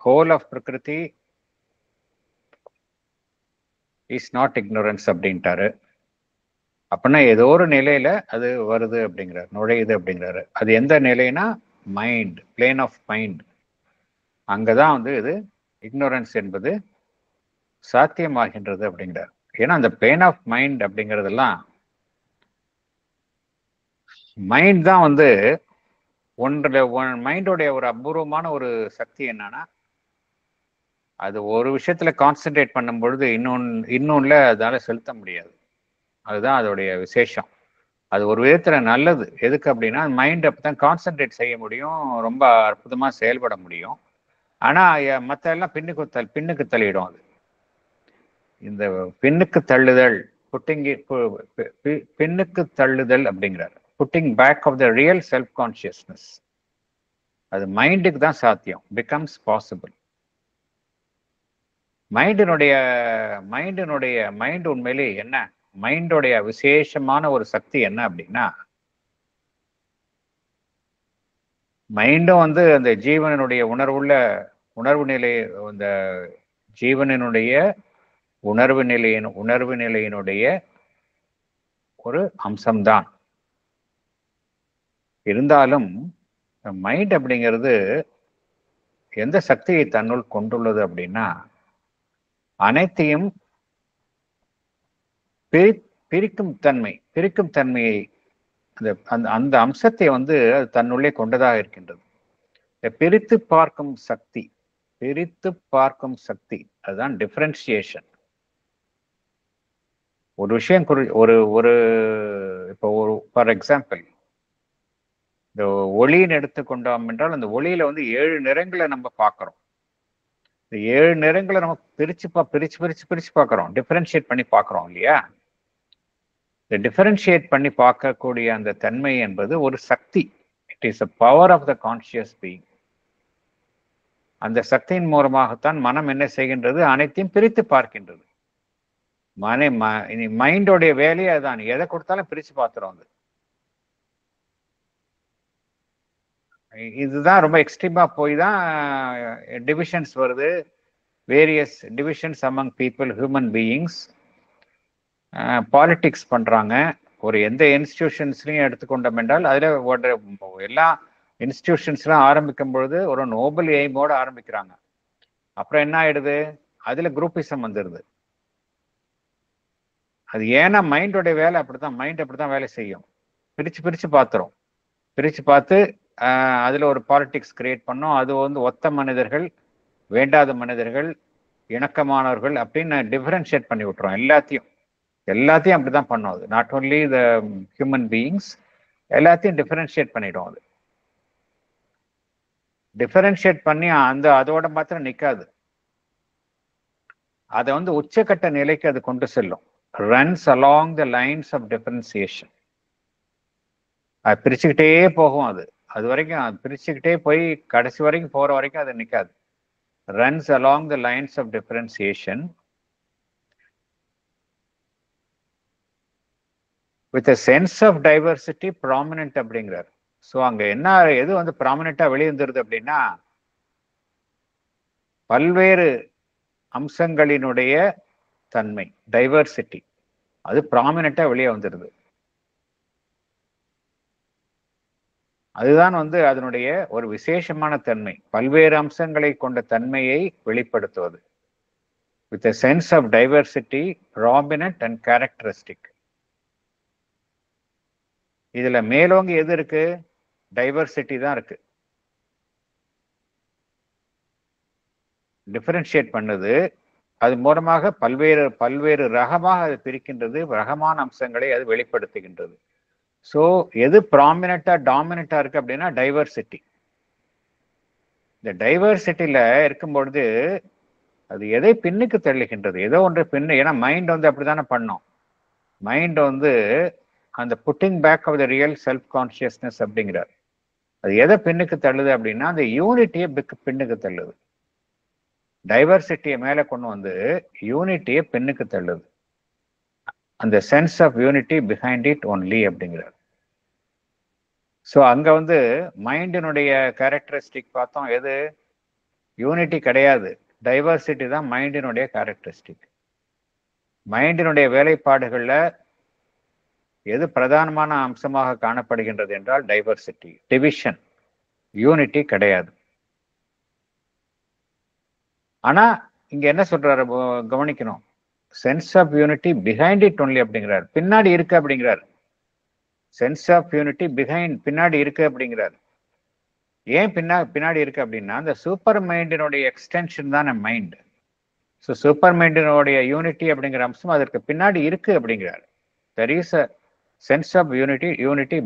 ஹோல் ஆஃப் பிரகிருதி இஸ் நாட் இக்னோரன்ஸ் அப்படின்ட்டாரு. அப்படின்னா ஏதோ ஒரு நிலையில அது வருது அப்படிங்கிறார், நுழையுது அப்படிங்கிறாரு. அது எந்த நிலைனா மைண்ட், பிளேன் ஆஃப் மைண்ட். அங்கதான் வந்து இது இக்னோரன்ஸ் என்பது சாத்தியமாகின்றது அப்படிங்கிறார். ஏன்னா அந்த பிளேன் ஆஃப் மைண்ட் அப்படிங்கிறதெல்லாம் மைண்ட் தான் வந்து மைண்டோடைய ஒரு அபூர்வமான ஒரு சக்தி என்னன்னா, அது ஒரு விஷயத்துல கான்சென்ட்ரேட் பண்ணும் பொழுது இன்னொன்னுல அதனால செலுத்த முடியாது. அதுதான் அதோடைய விசேஷம். அது ஒரு விதத்துல நல்லது. எதுக்கு அப்படின்னா மைண்ட் அப்பதான் கான்சென்ட்ரேட் செய்ய முடியும், ரொம்ப அற்புதமா செயல்பட முடியும். ஆனா மற்ற எல்லாம் பின்னுக்கு தள்ளிடும். அது இந்த பின்னுக்கு தள்ளுதல், பின்னுக்கு தள்ளுதல் அப்படிங்கிறார். Putting back of the real self consciousness, அது மைண்டுக்கு தான் சாத்தியம், பிகம்ஸ் பாசிபிள். மைண்ட் உண்மையிலே என்ன, மைண்டோடைய விசேஷமான ஒரு சக்தி என்ன அப்படின்னா, மைண்டும் வந்து அந்த ஜீவனுடைய உணர்வு நிலை, அந்த ஜீவனினுடைய உணர்வு நிலையினுடைய ஒரு அம்சம்தான். இருந்தாலும் மைண்ட் அப்படிங்கிறது எந்த சக்தியை தன்னுள் கொண்டுள்ளது அப்படின்னா, அனைத்தையும் பிரிக்கும் தன்மையை அந்த அம்சத்தை வந்து அது தன்னுள்ளே கொண்டதாக இருக்கின்றது. பிரித்து பார்க்கும் சக்தி அதுதான் டிஃபரன்சியேஷன். ஒரு விஷயம் இப்போ ஃபார் எக்ஸாம்பிள் இந்த ஒளின்னு எடுத்துக்கொண்டோம் என்றால், அந்த ஒளியில வந்து 7 நிறங்களை நம்ம பார்க்கிறோம். இந்த 7 நிறங்களை நம்ம பிரிச்சு பார்க்கிறோம், டிஃபரன்ஷியேட் பண்ணி பார்க்கிறோம் இல்லையா? இந்த டிஃபரன்ஷியேட் பண்ணி பார்க்கக்கூடிய அந்த தன்மை என்பது ஒரு சக்தி. It is a power of the conscious being. அந்த சக்தியின் மூலமாகத்தான் மனம் என்ன செய்கின்றது, அனைத்தையும் பிரித்து பார்க்கின்றது. மைண்டோடைய வேலையே அதுதான். எதை கொடுத்தாலும் பிரிச்சு பார்த்துரும். அது இதுதான் ரொம்ப எக்ஸ்ட்ரீமா போய் தான் டிவிஷன்ஸ் வருது, various divisions among people, human beings. Politics பண்றாங்க. ஒரு எந்த இன்ஸ்டிடியூஷன்ஸ்லையும் எடுத்துக்கொண்டோம் என்றால் அதில் எல்லா இன்ஸ்டிடியூஷன்ஸ்லாம் ஆரம்பிக்கும் பொழுது ஒரு நோபல் எய்மோட ஆரம்பிக்கிறாங்க. அப்புறம் என்ன ஆயிடுது, அதுல குரூப்பிசம் வந்துடுது. அது ஏன்னா மைண்டோடைய வேலை அப்படித்தான், மைண்ட் அப்படித்தான் வேலை செய்யும். பிரிச்சு பார்த்து அதுல ஒரு பாலிடிக்ஸ் கிரியேட் பண்ணோம். அது வந்து ஒத்த மனிதர்கள், வேண்டாத மனிதர்கள், இணக்கமானவர்கள் அப்படின்னு டிஃபரன்ஷியேட் பண்ணி விட்டுரும். எல்லாத்தையும் அப்படிதான் பண்ணும். அது not only the human beings, எல்லாத்தையும் டிஃபரன்ஷியேட் பண்ணிடும். அது டிஃபரன்ஷியேட் பண்ணி அதோட மாத்திரம் நிற்காது, அதை வந்து உச்சக்கட்ட நிலைக்கு அது கொண்டு செல்லும். Runs along the lines of differentiation. அது பிரிச்சுக்கிட்டே போகும். அது வரைக்கும் பிரிச்சுக்கிட்டே போய் கடைசி வரைக்கும் போற வரைக்கும் அது நிற்காது. Runs along the lines of differentiation with a sense of diversity prominent அப்படிங்கிறார். ஸோ அங்க எது வந்து ப்ராமினெண்டா வெளியிருந்துருது அப்படின்னா, பல்வேறு அம்சங்களினுடைய தன்மை, டைவர்சிட்டி, அது ப்ராமினெண்டா வெளியே வந்துடுது. அதுதான் வந்து அதனுடைய ஒரு விசேஷமான தன்மை, பல்வேறு அம்சங்களை கொண்ட தன்மையை வெளிப்படுத்துவது. With a sense of diversity prominent and characteristic. இதுல மேலோங்கி எது இருக்கு, டைவர்சிட்டி தான் இருக்கு. டிஃபரன்ஷியேட் பண்ணுது. அது மூலமாக பல்வேறு ரகமாக அது பிரிக்கின்றது, ரகமான அம்சங்களை அது வெளிப்படுத்துகின்றது. ஸோ எது ப்ராமினண்டா டாமினண்டா இருக்கு அப்படின்னா டைவர்சிட்டி. இந்த டைவர்சிட்டியில இருக்கும் பொழுது அது எதை பின்னுக்கு தள்ளுகின்றது, ஏதோ ஒன்று பின்னு. ஏன்னா மைண்ட் வந்து அப்படித்தானே பண்ணோம். மைண்ட் வந்து அந்த putting back of the real self consciousness அப்படிங்கிறார். அது எதை பின்னுக்கு தள்ளுது அப்படின்னா அந்த யூனிட்டியை பின்னுக்கு தள்ளுது. டைவர்சிட்டியை மேலே கொண்டு வந்து யூனிட்டியை பின்னுக்கு தள்ளுது. அந்த sense of unity behind it only அப்படிங்கிறார். ஸோ அங்க வந்து மைண்டினுடைய கேரக்டரிஸ்டிக் பார்த்தோம், எது? யூனிட்டி கிடையாது, டைவர்சிட்டி தான் மைண்டினுடைய கேரக்டரிஸ்டிக். மைண்டினுடைய வேலைப்பாடுகள்ல எது பிரதானமான அம்சமாக காணப்படுகின்றது என்றால் டைவர்சிட்டி, டிவிஷன், யூனிட்டி கிடையாது. ஆனா இங்க என்ன சொல்றாரு கவனிக்கணும், sense of unity behind it only அப்படிங்கிறார், பின்னாடி இருக்கு அப்படிங்கிறார். சென்ஸ் ஆஃப் யூனிட்டி பிஹைண்ட், பின்னாடி இருக்கு அப்படிங்கிறார். ஏன் பின்னாடி இருக்கு அப்படின்னா, அந்த சூப்பர் மைண்டினுடைய எக்ஸ்டென்ஷன் தான் மைண்ட். ஸோ சூப்பர் மைண்டினுடைய யூனிட்டி அப்படிங்கிற அம்சம் அதற்கு பின்னாடி இருக்கு அப்படிங்கிறார். There is a sense of unity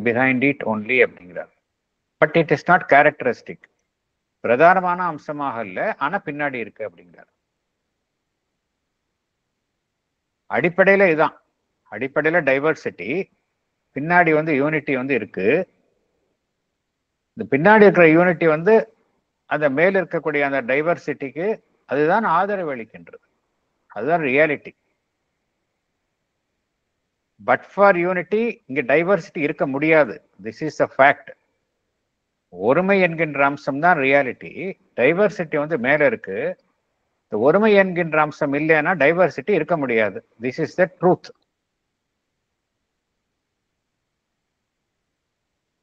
behind it only அப்படிங்கிறார். But it is not characteristic, பிரதானமான அம்சமாக இல்லை, ஆனா பின்னாடி இருக்கு அப்படிங்கிறார். அடிப்படையில இதுதான், அடிப்படையில டைவர்சிட்டி, பின்னாடி வந்து யூனிட்டி வந்து இருக்கு. இந்த பின்னாடி இருக்கிற யூனிட்டி வந்து அந்த மேல இருக்கக்கூடிய அந்த டைவர்சிட்டிக்கு அதுதான் ஆதரவு அளிக்கின்றது, அதுதான் ரியாலிட்டி. பட் ஃபார் யூனிட்டி இங்க டைவர்சிட்டி இருக்க முடியாது. This is a fact. ஒருமை என்கின்ற அம்சம் தான் ரியாலிட்டி, டைவர்சிட்டி வந்து மேல இருக்கு. இந்த ஒருமை என்கின்ற அம்சம் இல்லைன்னா டைவர்சிட்டி இருக்க முடியாது. This is the truth.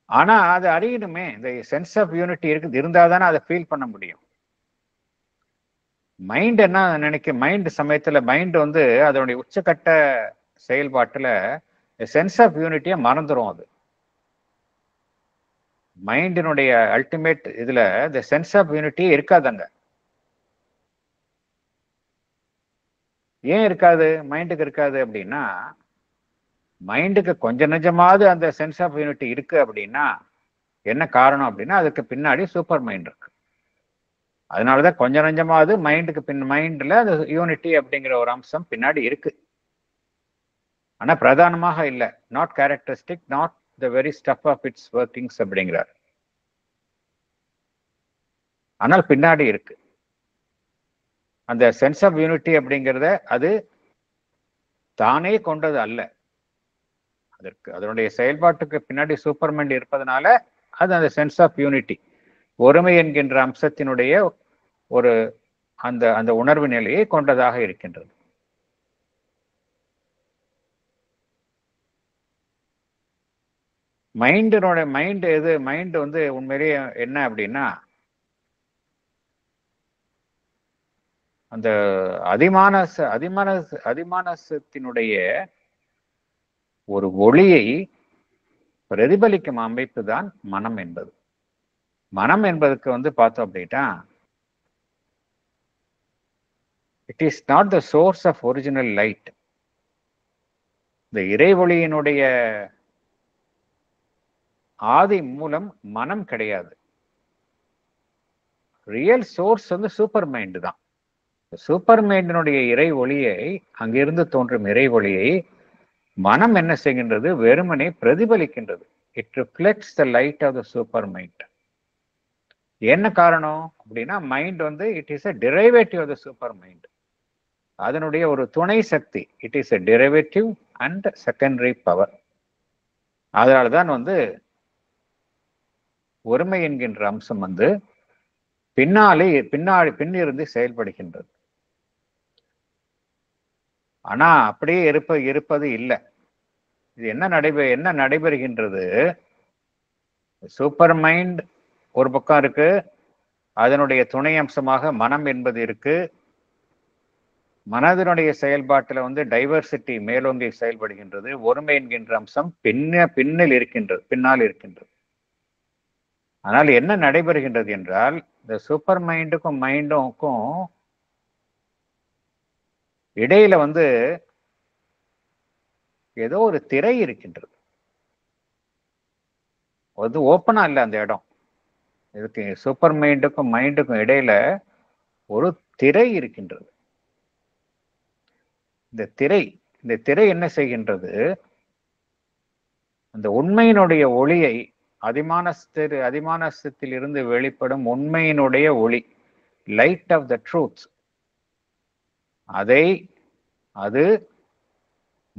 ஆனா அது அறியணுமே, இந்த சென்ஸ் ஆஃப் யூனிட்டி இருக்கு, இருந்தாதானே அதை ஃபீல் பண்ண முடியும். மைண்ட் என்ன நினைக்க, மைண்ட் சமயத்துல மைண்ட் வந்து அதனுடைய உச்சக்கட்ட செயல்பாட்டுல சென்ஸ் ஆஃப் யூனிட்டியை மறந்துடும். அது மைண்டினுடைய அல்டிமேட் இதுல இந்த சென்ஸ் ஆஃப் யூனிட்டி இருக்காதுங்க. ஏன் இருக்காது, மைண்டுக்கு இருக்காது அப்படின்னா, மைண்டுக்கு கொஞ்சம் நெஞ்சமாவது அந்த சென்ஸ் ஆஃப் யூனிட்டி இருக்கு அப்படின்னா என்ன காரணம் அப்படின்னா, அதுக்கு பின்னாடி சூப்பர் மைண்ட் இருக்கு. அதனாலதான் கொஞ்சம் நெஞ்சமாவது மைண்டுக்கு மைண்ட்ல அந்த யூனிட்டி அப்படிங்கிற ஒரு அம்சம் பின்னாடி இருக்கு. ஆனா பிரதானமாக இல்லை, not characteristic, not the very stuff of its workings அப்படிங்கிறார். ஆனால் பின்னாடி இருக்கு. அந்த சென்ஸ் ஆஃப் யூனிட்டி அப்படிங்கிறத அது தானே கொண்டது அல்ல, அதற்கு அதனுடைய செயல்பாட்டுக்கு பின்னாடி சூப்பர் மைண்ட் இருப்பதனால அது அந்த சென்ஸ் ஆஃப் யூனிட்டி, ஒருமை என்கின்ற அம்சத்தினுடைய ஒரு அந்த அந்த உணர்வு நிலையை கொண்டதாக இருக்கின்றது. மைண்ட் எது, மைண்ட் வந்து உண்மையிலேயே என்ன அப்படின்னா, அந்த அதிமானசத்தினுடைய ஒரு ஒளியை பிரதிபலிக்கும் அமைப்பு தான் மனம் என்பது. மனம் என்பதுக்கு வந்து பார்த்தோம் அப்படின்னா, it is not the source of original light. இந்த இறை ஒளியினுடைய ஆதி மூலம் மனம் கிடையாது. ரியல் சோர்ஸ் வந்து சூப்பர் மைண்ட் தான். சூப்பர் மைண்டினுடைய இறை ஒளியை, அங்கிருந்து தோன்றும் இறை ஒளியை மனம் என்ன செய்கின்றது, வெறுமனே பிரதிபலிக்கின்றது. It reflects the light of the super mind. என்ன காரணம் அப்படின்னா, மைண்ட் வந்து it is a derivative of the super mind. அதனுடைய ஒரு துணை சக்தி. It is a derivative and secondary power. அதனால்தான் வந்து ஒருமை என்கின்ற அம்சம் வந்து பின்னிருந்து செயல்படுகின்றது. ஆனா அப்படியே இருப்பது இல்லை. இது என்ன நடைபெறுகின்றது, சூப்பர் மைண்ட் ஒரு பக்கம் இருக்கு, அதனுடைய துணை அம்சமாக மனம் என்பது இருக்கு. மனதினுடைய செயல்பாட்டுல வந்து டைவர்சிட்டி மேலோங்கி செயல்படுகின்றது. ஒருமை என்கின்ற அம்சம் பின்னால் இருக்கின்றது. ஆனால் என்ன நடைபெறுகின்றது என்றால், இந்த சூப்பர் மைண்டுக்கும் மைண்டுக்கும் இடையில வந்து ஏதோ ஒரு திரை இருக்கின்றது. அது ஓப்பனா இல்லை அந்த இடம். இதுக்கு சூப்பர் மைண்டுக்கும் மைண்டுக்கும் இடையில ஒரு திரை இருக்கின்றது. இந்த திரை என்ன செய்கின்றது, அந்த உண்மையினுடைய ஒளியை, அதிமானசத்தில் இருந்து வெளிப்படும் உண்மையினுடைய ஒளி, லைட் ஆஃப் த ட்ரூத், அது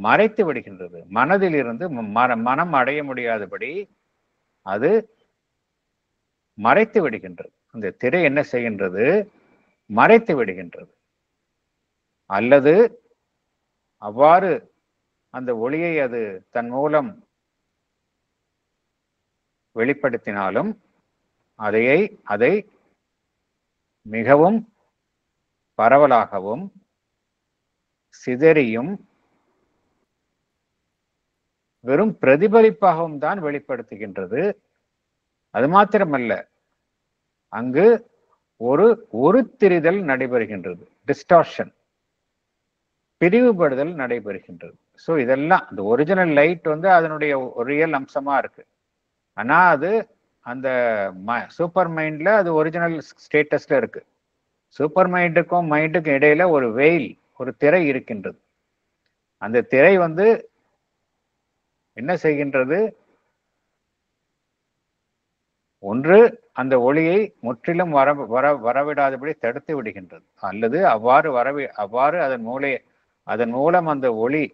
மறைத்து விடுகின்றது. மனதில் இருந்து மனம் அடைய முடியாதபடி அது மறைத்து விடுகின்றது. அந்த திரை என்ன செய்கின்றது? மறைத்து விடுகின்றது. அல்லது அவ்வாறு அந்த ஒளியை அது தன் மூலம் வெளிப்படுத்தினாலும் அதை மிகவும் பரவலாகவும் சிதறியும் வெறும் பிரதிபலிப்பாகவும் தான் வெளிப்படுத்துகின்றது. அது மாத்திரமல்ல, அங்கு ஒரு திரிதல் நடைபெறுகின்றது, டிஸ்டார்ஷன், பிரிவுபடுதல் நடைபெறுகின்றது. ஸோ இதெல்லாம் இந்த ஒரிஜினல் லைட் அதனுடைய ஒரு ரியல் அம்சமா இருக்கு. ஆனா அது அந்த சூப்பர் மைண்ட்ல அது ஒரிஜினல் ஸ்டேட்டஸ்ல இருக்கு. சூப்பர் மைண்டுக்கும் இடையில ஒரு வெயில், ஒரு திரை இருக்கின்றது. அந்த திரை என்ன செய்கின்றது? ஒன்று அந்த ஒளியை முற்றிலும் வரவிடாதபடி தடுத்து விடுகின்றது, அல்லது அவ்வாறு அதன் மூலம் அந்த ஒளி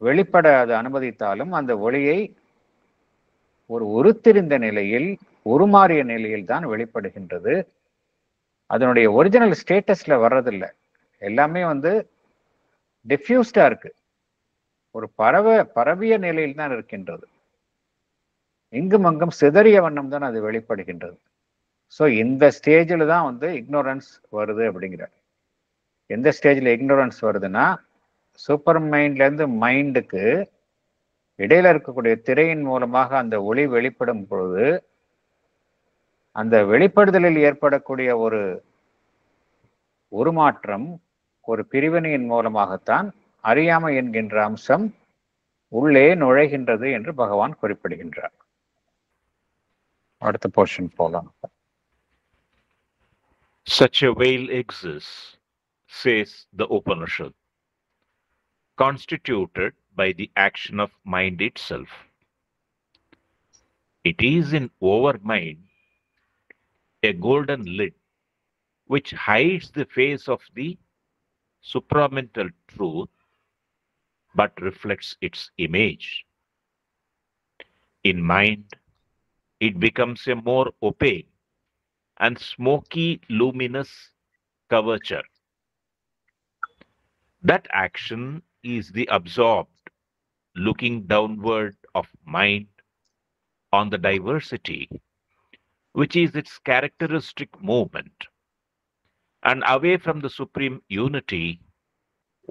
வெளிப்பட அது அனுமதித்தாலும் அந்த ஒளியை உருத்திருந்த நிலையில், உருமாறிய நிலையில் தான் வெளிப்படுகின்றது. அதனுடைய ஒரிஜினல் ஸ்டேட்டஸ்ல வர்றதில்லை. எல்லாமே டிஃப்யூஸ்டா இருக்கு, ஒரு பரவிய நிலையில் தான் இருக்கின்றது. இங்கும் அங்கும் சிதறிய வண்ணம் தான் அது வெளிப்படுகின்றது. ஸோ இந்த ஸ்டேஜில் தான் இக்னோரன்ஸ் வருது அப்படிங்கிற. எந்த ஸ்டேஜில் இக்னோரன்ஸ் வருதுன்னா, சூப்பர் மைண்ட்ல இருந்து மைண்டுக்கு இடையில இருக்கக்கூடிய திரையின் மூலமாக அந்த ஒளி வெளிப்படும் பொழுது அந்த வெளிப்படுதலில் ஏற்படக்கூடிய ஒரு உருமாற்றம், ஒரு பிரிவினையின் மூலமாகத்தான் அறியாமை என்கின்ற அம்சம் உள்ளே நுழைகின்றது என்று பகவான் குறிப்பிடுகின்றார். அடுத்த போர்ஷன் போலாம். Such a veil exists, says the Upanishad, constituted by the action of mind itself. It is in our mind a golden lid which hides the face of the supramental truth but reflects its image. In mind, it becomes a more opaque and smoky luminous curvature. That action is the absorbed looking downward of mind on the diversity, which is its characteristic movement, and away from the supreme unity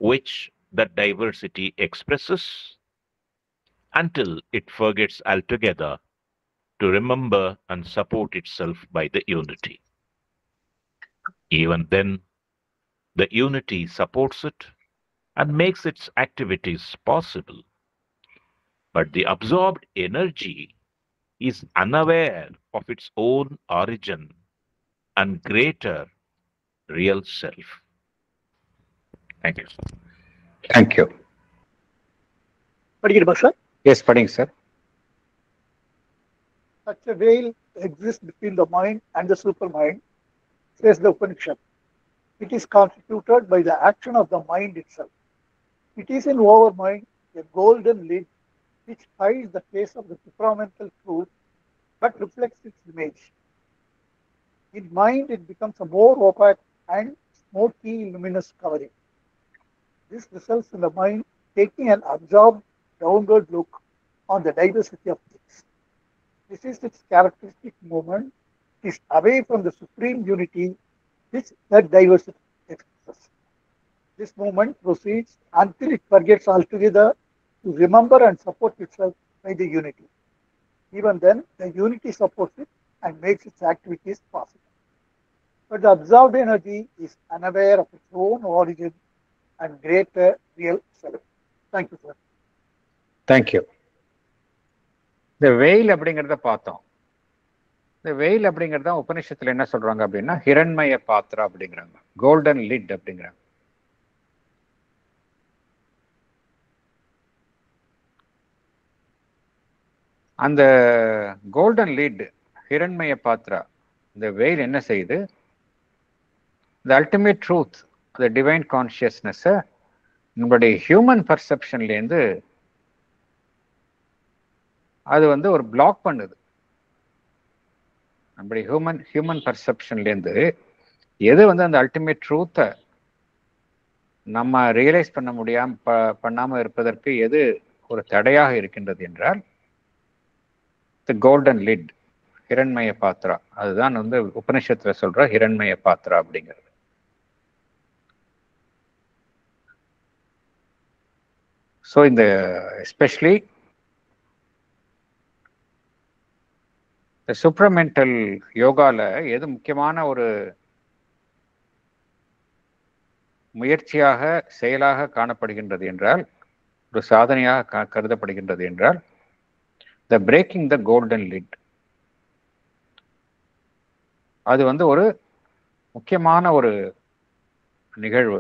which that diversity expresses, until it forgets altogether to remember and support itself by the unity. Even then, the unity supports it and makes its activities possible. But the absorbed energy is unaware of its own origin and greater real self. Thank you. Thank you. படிக்கிறேன் sir. S, படிங்க sir. Such a veil exists between the mind and the supermind, says the Upanishad. It is constituted by the action of the mind itself. It is in our mind a golden lid which hides the face of the supramental truth but reflects its image. In mind, it becomes a more opaque and smoky luminous covering. This results in the mind taking an absorbed downward look on the diversity of things. This is its characteristic movement. It is away from the supreme unity which that diversity expresses. This movement proceeds until it forgets altogether to remember and support itself by the unity. Even then, the unity supports it and makes its activities possible. But the absorbed energy is unaware of its own origin and greater real self. Thank you, sir. Thank you. இந்த வெயில் அப்படிங்கிறத பார்த்தோம். இந்த வெயில் அப்படிங்கிறத உபநிஷத்துல என்ன சொல்றாங்க அப்படின்னா, ஹிரண்மய பாத்திரா அப்படிங்கிறாங்க, கோல்டன் லிட் அப்படிங்கிறாங்க. அந்த கோல்டன் லிட், ஹிரண்மய பாத்திரா, இந்த வெயில் என்ன செய்யுது? The ultimate truth, அந்த டிவைன் கான்ஷியஸ்னஸை நம்மளுடைய ஹியூமன் பர்செப்ஷன்லேருந்து அது வந்து ஒரு பிளாக் பண்ணுது. நம்மளுடைய ஹியூமன் பர்செப்ஷன்லேருந்து எது வந்து அந்த அல்டிமேட் ட்ரூத்தை நம்ம ரியலைஸ் பண்ணாமல் இருப்பதற்கு எது ஒரு தடையாக இருக்கின்றது என்றால் தி கோல்டன் லிட், ஹிரண்மய பாத்ரா. அதுதான் வந்து உபனிஷத்துல சொல்ற ஹிரண்மய பாத்ரா அப்படிங்கிறது. ஸோ இந்த எஸ்பெஷலி சுப்ரமெண்டல் யோகால எது முக்கியமான ஒரு முயற்சியாக செயலாக காணப்படுகின்றது என்றால், ஒரு சாதனையாக கருதப்படுகின்றது என்றால், த பிரேக்கிங் த கோல்டன் லிட். அது வந்து ஒரு முக்கியமான ஒரு நிகழ்வு.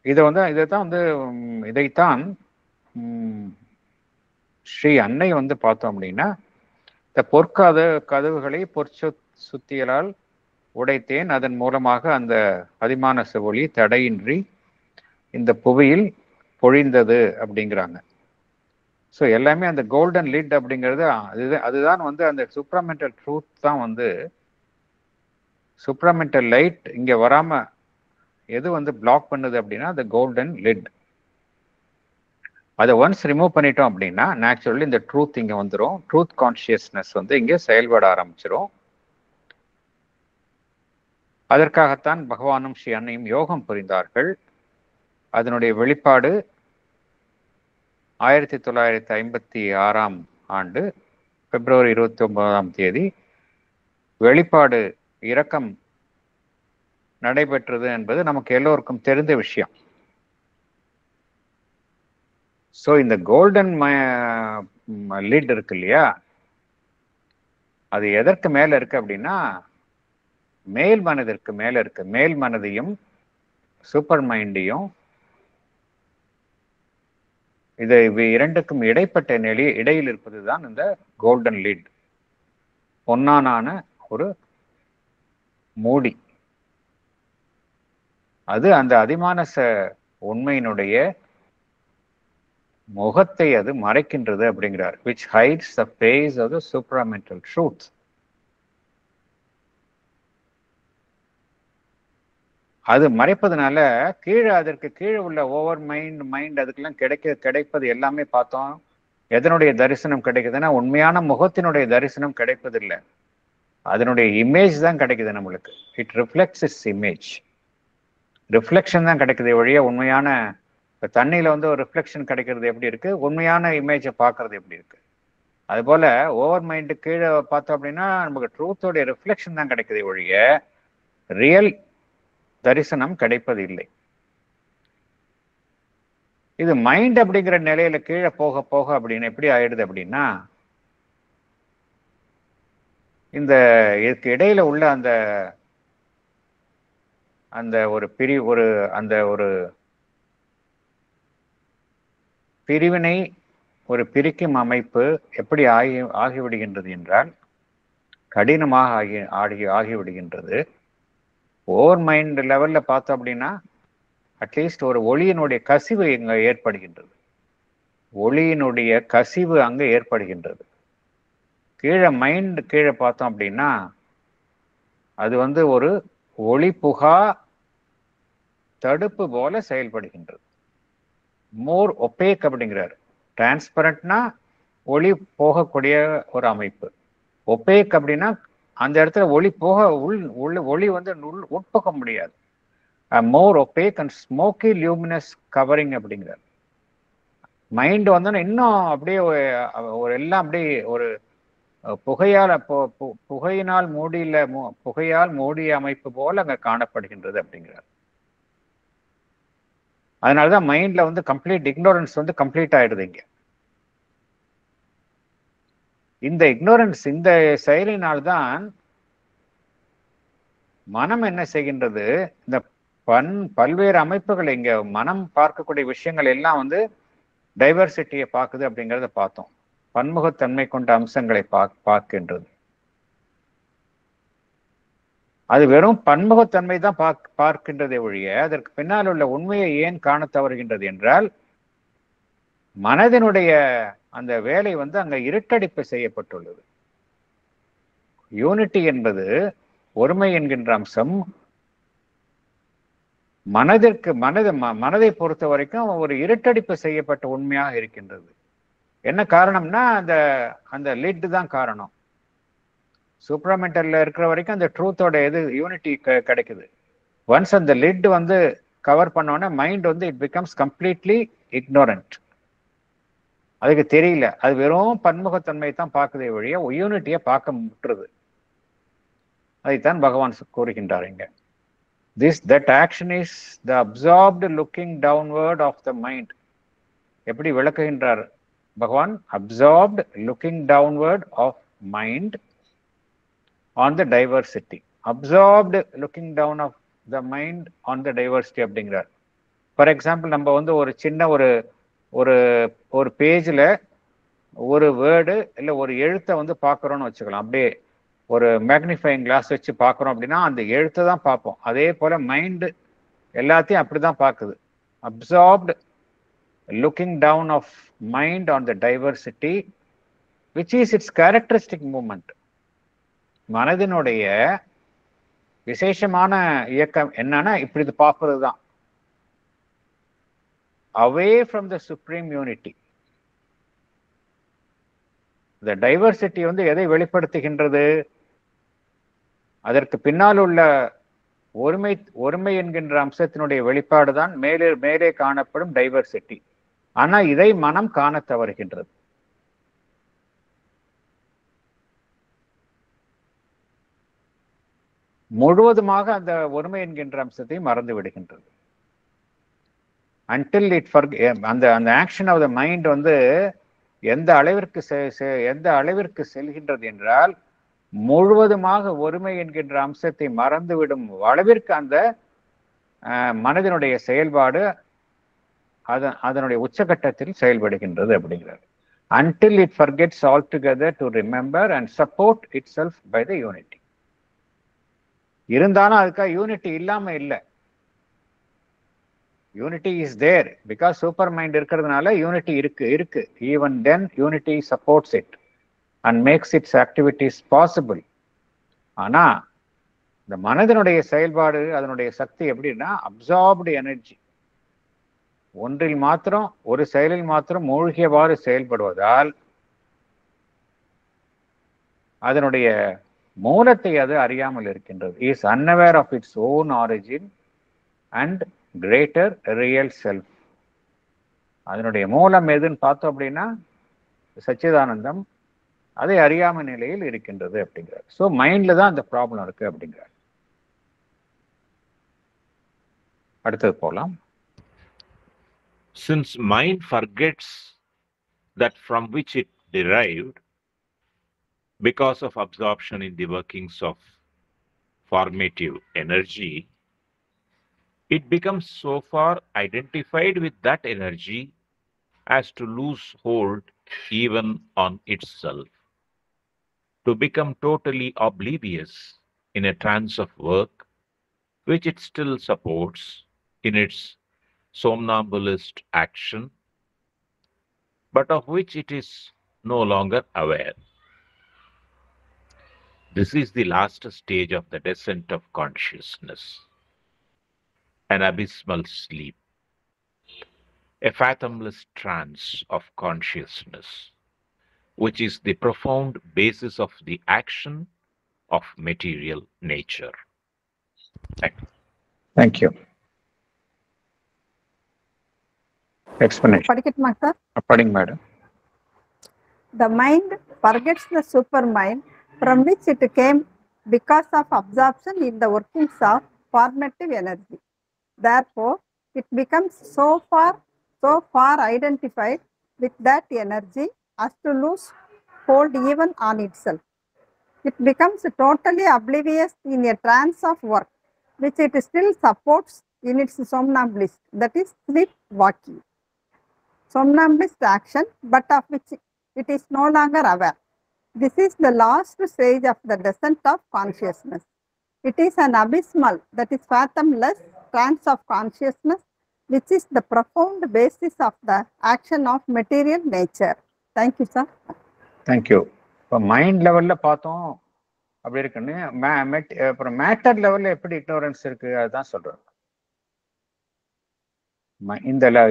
இதைத்தான் ஸ்ரீ அன்னை வந்து பார்த்தோம் அப்படின்னா, இந்த கதவுகளை சுத்தியலால் உடைத்தேன், அதன் மூலமாக அந்த அதிமானச ஒளி தடையின்றி இந்த புவியில் பொழிந்தது அப்படிங்கிறாங்க. ஸோ எல்லாமே அந்த கோல்டன் லிட் அப்படிங்கிறது அதுதான் வந்து அந்த சுப்ரமெண்டல் ட்ரூத் தான் வந்து சுப்ரமெண்டல் லைட் இங்கே வராமல் எது வந்து பிளாக் பண்ணுது அப்படின்னா அந்த கோல்டன் லிட். அதை ஒன்ஸ் ரிமூவ் பண்ணிட்டோம் அப்படின்னா நேச்சுரலி இந்த ட்ரூத் இங்கே வந்துடும். ட்ரூத் கான்ஷியஸ்னஸ் வந்து இங்கே செயல்பட ஆரம்பிச்சிடும். அதற்காகத்தான் பகவானும் ஸ்ரீ அன்னையும் யோகம் புரிந்தார்கள். அதனுடைய வெளிப்பாடு 1956 ஆண்டு பிப்ரவரி 29 வெளிப்பாடு இரக்கம் நடைபெற்றது என்பது நமக்கு எல்லோருக்கும் தெரிந்த விஷயம். ஸோ இந்த கோல்டன் லிட் இருக்கு இல்லையா, அது எதற்கு மேல இருக்கு அப்படின்னா மேல் மனதிற்கு மேல இருக்கு. மேல் மனதையும் சூப்பர் மைண்டையும் இது இரண்டுக்கும் இடைப்பட்ட இடையில் இருப்பதுதான் இந்த கோல்டன் லிட், பொன்னான ஒரு மூடி. அது அந்த அதிமானச உண்மையினுடைய முகத்தை அது மறைக்கின்றது அப்படிங்கிறார். which hides the face of the supramental truth. அது மறைப்பதனால அதற்கு கீழே உள்ள ஓவர் மைண்ட் அதுக்கெல்லாம் கிடைப்பது எல்லாமே பார்த்தோம். எதனுடைய தரிசனம் கிடைக்குதுன்னா உண்மையான முகத்தினுடைய தரிசனம் கிடைப்பதில்லை, அதனுடைய இமேஜ் தான் கிடைக்குது நம்மளுக்கு. It reflects it's image. Reflection தான் கிடைக்குது ஒழிய உண்மையான தண்ணியில வந்து ஒரு ரிஃப்ளெக்ஷன் கிடைக்கிறது எப்படி இருக்கு, உண்மையான இமேஜை பார்க்கறது எப்படி இருக்கு. அதுபோல ஓவர் மைண்டு கீழே பார்த்தோம் அப்படின்னா நமக்கு ட்ரூத்தோடைய ரிஃப்ளெக்ஷன் தான் கிடைக்குது ஒழிய ரியல் தரிசனம் கிடைப்பதில்லை. இது மைண்ட் அப்படிங்கிற நிலையில கீழே போக போக அப்படின்னு எப்படி ஆயிடுது அப்படின்னா இந்த இதுக்கு இடையில உள்ள அந்த ஒரு பிரிவினை ஒரு பிரிக்கும் அமைப்பு எப்படி ஆகிவிடுகின்றது என்றால் கடினமாக ஆகிவிடுகின்றது. ஓவர் மைண்ட் லெவல்ல பார்த்தோம் அப்படின்னா அட்லீஸ்ட் ஒரு ஒளியினுடைய கசிவு இங்க ஏற்படுகின்றது. ஒளியினுடைய கசிவு அங்க ஏற்படுகின்றது. கீழே பார்த்தோம் அப்படின்னா அது வந்து ஒரு ஒளி புகா தடுப்பு போல செயல்படுகின்றது. மோர் ஒப்பேக் அப்படிங்கிறாரு. டிரான்ஸ்பரண்ட்னா ஒளி போகக்கூடிய ஒரு அமைப்பு. ஒப்பேக் அப்படின்னா அந்த இடத்துல ஒளி ஒளி வந்து உட்போக முடியாது. More opaque and smoky luminous covering அப்படிங்கிறார். மைண்ட் வந்து இன்னும் அப்படியே ஒரு எல்லாம் அப்படியே ஒரு புகையினால் மூடிய அமைப்பு போல அங்க காணப்படுகின்றது அப்படிங்கிறார். அதனாலதான் மைண்ட்ல வந்து கம்ப்ளீட் இக்னோரன்ஸ் வந்து கம்ப்ளீட் ஆயிடுது. இங்க இந்த இக்னோரன்ஸ் இந்த செயலினால்தான் மனம் என்ன செய்கின்றது, இந்த பல்வேறு அமைப்புகள் இங்க மனம் பார்க்கக்கூடிய விஷயங்கள் எல்லாம் வந்து டைவர்சிட்டியை பார்க்குது அப்படிங்கிறத பார்த்தோம். பன்முகத்தன்மை கொண்ட அம்சங்களை பார்க்கின்றது. அது வெறும் பன்முகத்தன்மை தான் பார்க்கின்றதை ஒழிய அதற்கு பின்னால் உள்ள உண்மையை ஏன் காண தவறுகின்றது என்றால் மனதினுடைய அந்த வேலை வந்து அங்க இருட்டடிப்பு செய்யப்பட்டுள்ளது. யூனிட்டி என்பது, ஒருமை என்கின்ற அம்சம் மனதை பொறுத்த வரைக்கும் ஒரு இருட்டடிப்பு செய்யப்பட்ட உண்மையாக இருக்கின்றது. என்ன காரணம்னா அந்த லிட் தான் காரணம். சூப்பர்மெண்டல்ல இருக்கிற வரைக்கும் அந்த ட்ரூத்தோட யூனிட்டி கிடைக்குது. ஒன்ஸ் அந்த லிட் வந்து கவர் பண்ணோன்னா மைண்ட் வந்து இட் பிகம்ஸ் கம்ப்ளீட்லி இக்னோரண்ட். அதுக்கு தெரியல, அது வெறும் பன்முகத்தன்மை தான் பார்க்குதே வழிய யூனிட்டியை பார்க்க முற்றுது. அதைத்தான் பகவான் கூறுகின்றார் இங்க. That action is the absorbed looking downward of the mind. எப்படி விளக்குகின்றார் பகவான்? Absorbed looking downward of mind on the diversity. Absorbed looking down of the mind on the diversity அப்படிங்கிறார். ஃபார் எக்ஸாம்பிள், நம்ம வந்து ஒரு சின்ன ஒரு பேஜில் ஒரு வேர்டு இல்லை ஒரு எழுத்தை வந்து பார்க்குறோன்னு வச்சுக்கலாம். அப்படியே ஒரு மேக்னிஃபைங் கிளாஸ் வச்சு பார்க்குறோம் அப்படின்னா அந்த எழுத்தை தான் பார்ப்போம். அதே போல் மைண்டு எல்லாத்தையும் அப்படி தான் பார்க்குது. Absorbed looking down of mind on the diversity which is its characteristic moment. மனதினுடைய விசேஷமான இயக்கம் என்னன்னா இப்படி இது பார்ப்பது தான். away from the supreme unity. the diversity வந்து எதை வெளிப்படுத்துகின்றது? அதற்கு பின்னால் உள்ள ஒருமை என்கின்ற அம்சத்தினுடைய வெளிப்பாடு தான் மேலே காணப்படும் டைவர்சிட்டி. ஆனா இதை மனம் காண தவறுகின்றது. முழுவதுமாக அந்த ஒருமை என்கின்ற அம்சத்தை மறந்து விடுகின்றது. until it அந்த ஆக்ஷன் ஆஃப் த மைண்ட் வந்து எந்த அளவிற்கு செல்கின்றது என்றால் முழுவதுமாக ஒருமை என்கின்ற அம்சத்தை மறந்துவிடும் அளவிற்கு அந்த மனதினுடைய செயல்பாடு அதனுடைய உச்சகட்டத்தில் செயல்படுகின்றது அப்படிங்கிறது. until it forgets altogether to remember and support itself by the unity. இருந்தாலும் அதுக்காக யூனிட்டி இல்லாம இல்லை. Unity is there because super mind இருக்கிறதுனால யூனிட்டி இருக்கு. Even then unity supports it and makes its activities possible. ஆனா இந்த மனதினுடைய செயல்பாடு அதனுடைய சக்தி எப்படின்னா அப்சார்ப்டு எனர்ஜி. ஒன்றில் மாத்திரம் ஒரு செயலில் மாத்திரம் மூழ்கியவாறு செயல்படுவதால் அதனுடைய மூலத்தை அது அறியாமல் இருக்கின்றது. Is unaware of its own origin and greater real self. அதனுடைய மூலம் எதுன்னு பார்த்தோம் அப்படின்னா சச்சிதானந்தம். அதை அறியாம நிலையில் இருக்கின்றது அப்படிங்கிறார். ஸோ மைண்ட்ல தான் அந்த ப்ராப்ளம் இருக்கு அப்படிங்கிறார். அடுத்தது போலாம். Since mind forgets that from which it derived because of absorption in the workings of formative energy, it becomes so far identified with that energy as to lose hold even on itself, to become totally oblivious in a trance of work which it still supports in its somnambulist action, but of which it is no longer aware. This is the last stage of the descent of consciousness, an abysmal sleep, a fathomless trance of consciousness, which is the profound basis of the action of material nature. Thank you. Explanation. படிக்கட்டுமா sir? படிங்க madam. The mind forgets the supermind from which it came because of absorption in the workings of formative energy. Therefore, it becomes so far identified with that energy as to lose hold even on itself. It becomes totally oblivious in a trance of work, which it still supports in its somnambulist, that is sleepwalking. Somnambulist action, but of which it is no longer aware. This is the last stage of the descent of consciousness. It is an abysmal, that is fathomless, trance of consciousness, which is the profound basis of the action of material nature. Thank you, sir. Thank you. இப்போ mind லெவலில் பார்த்தோம் அப்படி இருக்குன்னு, அப்புறம் matter லெவலில் எப்படி ignorance இருக்கு அதுதான் சொல்கிறேன்.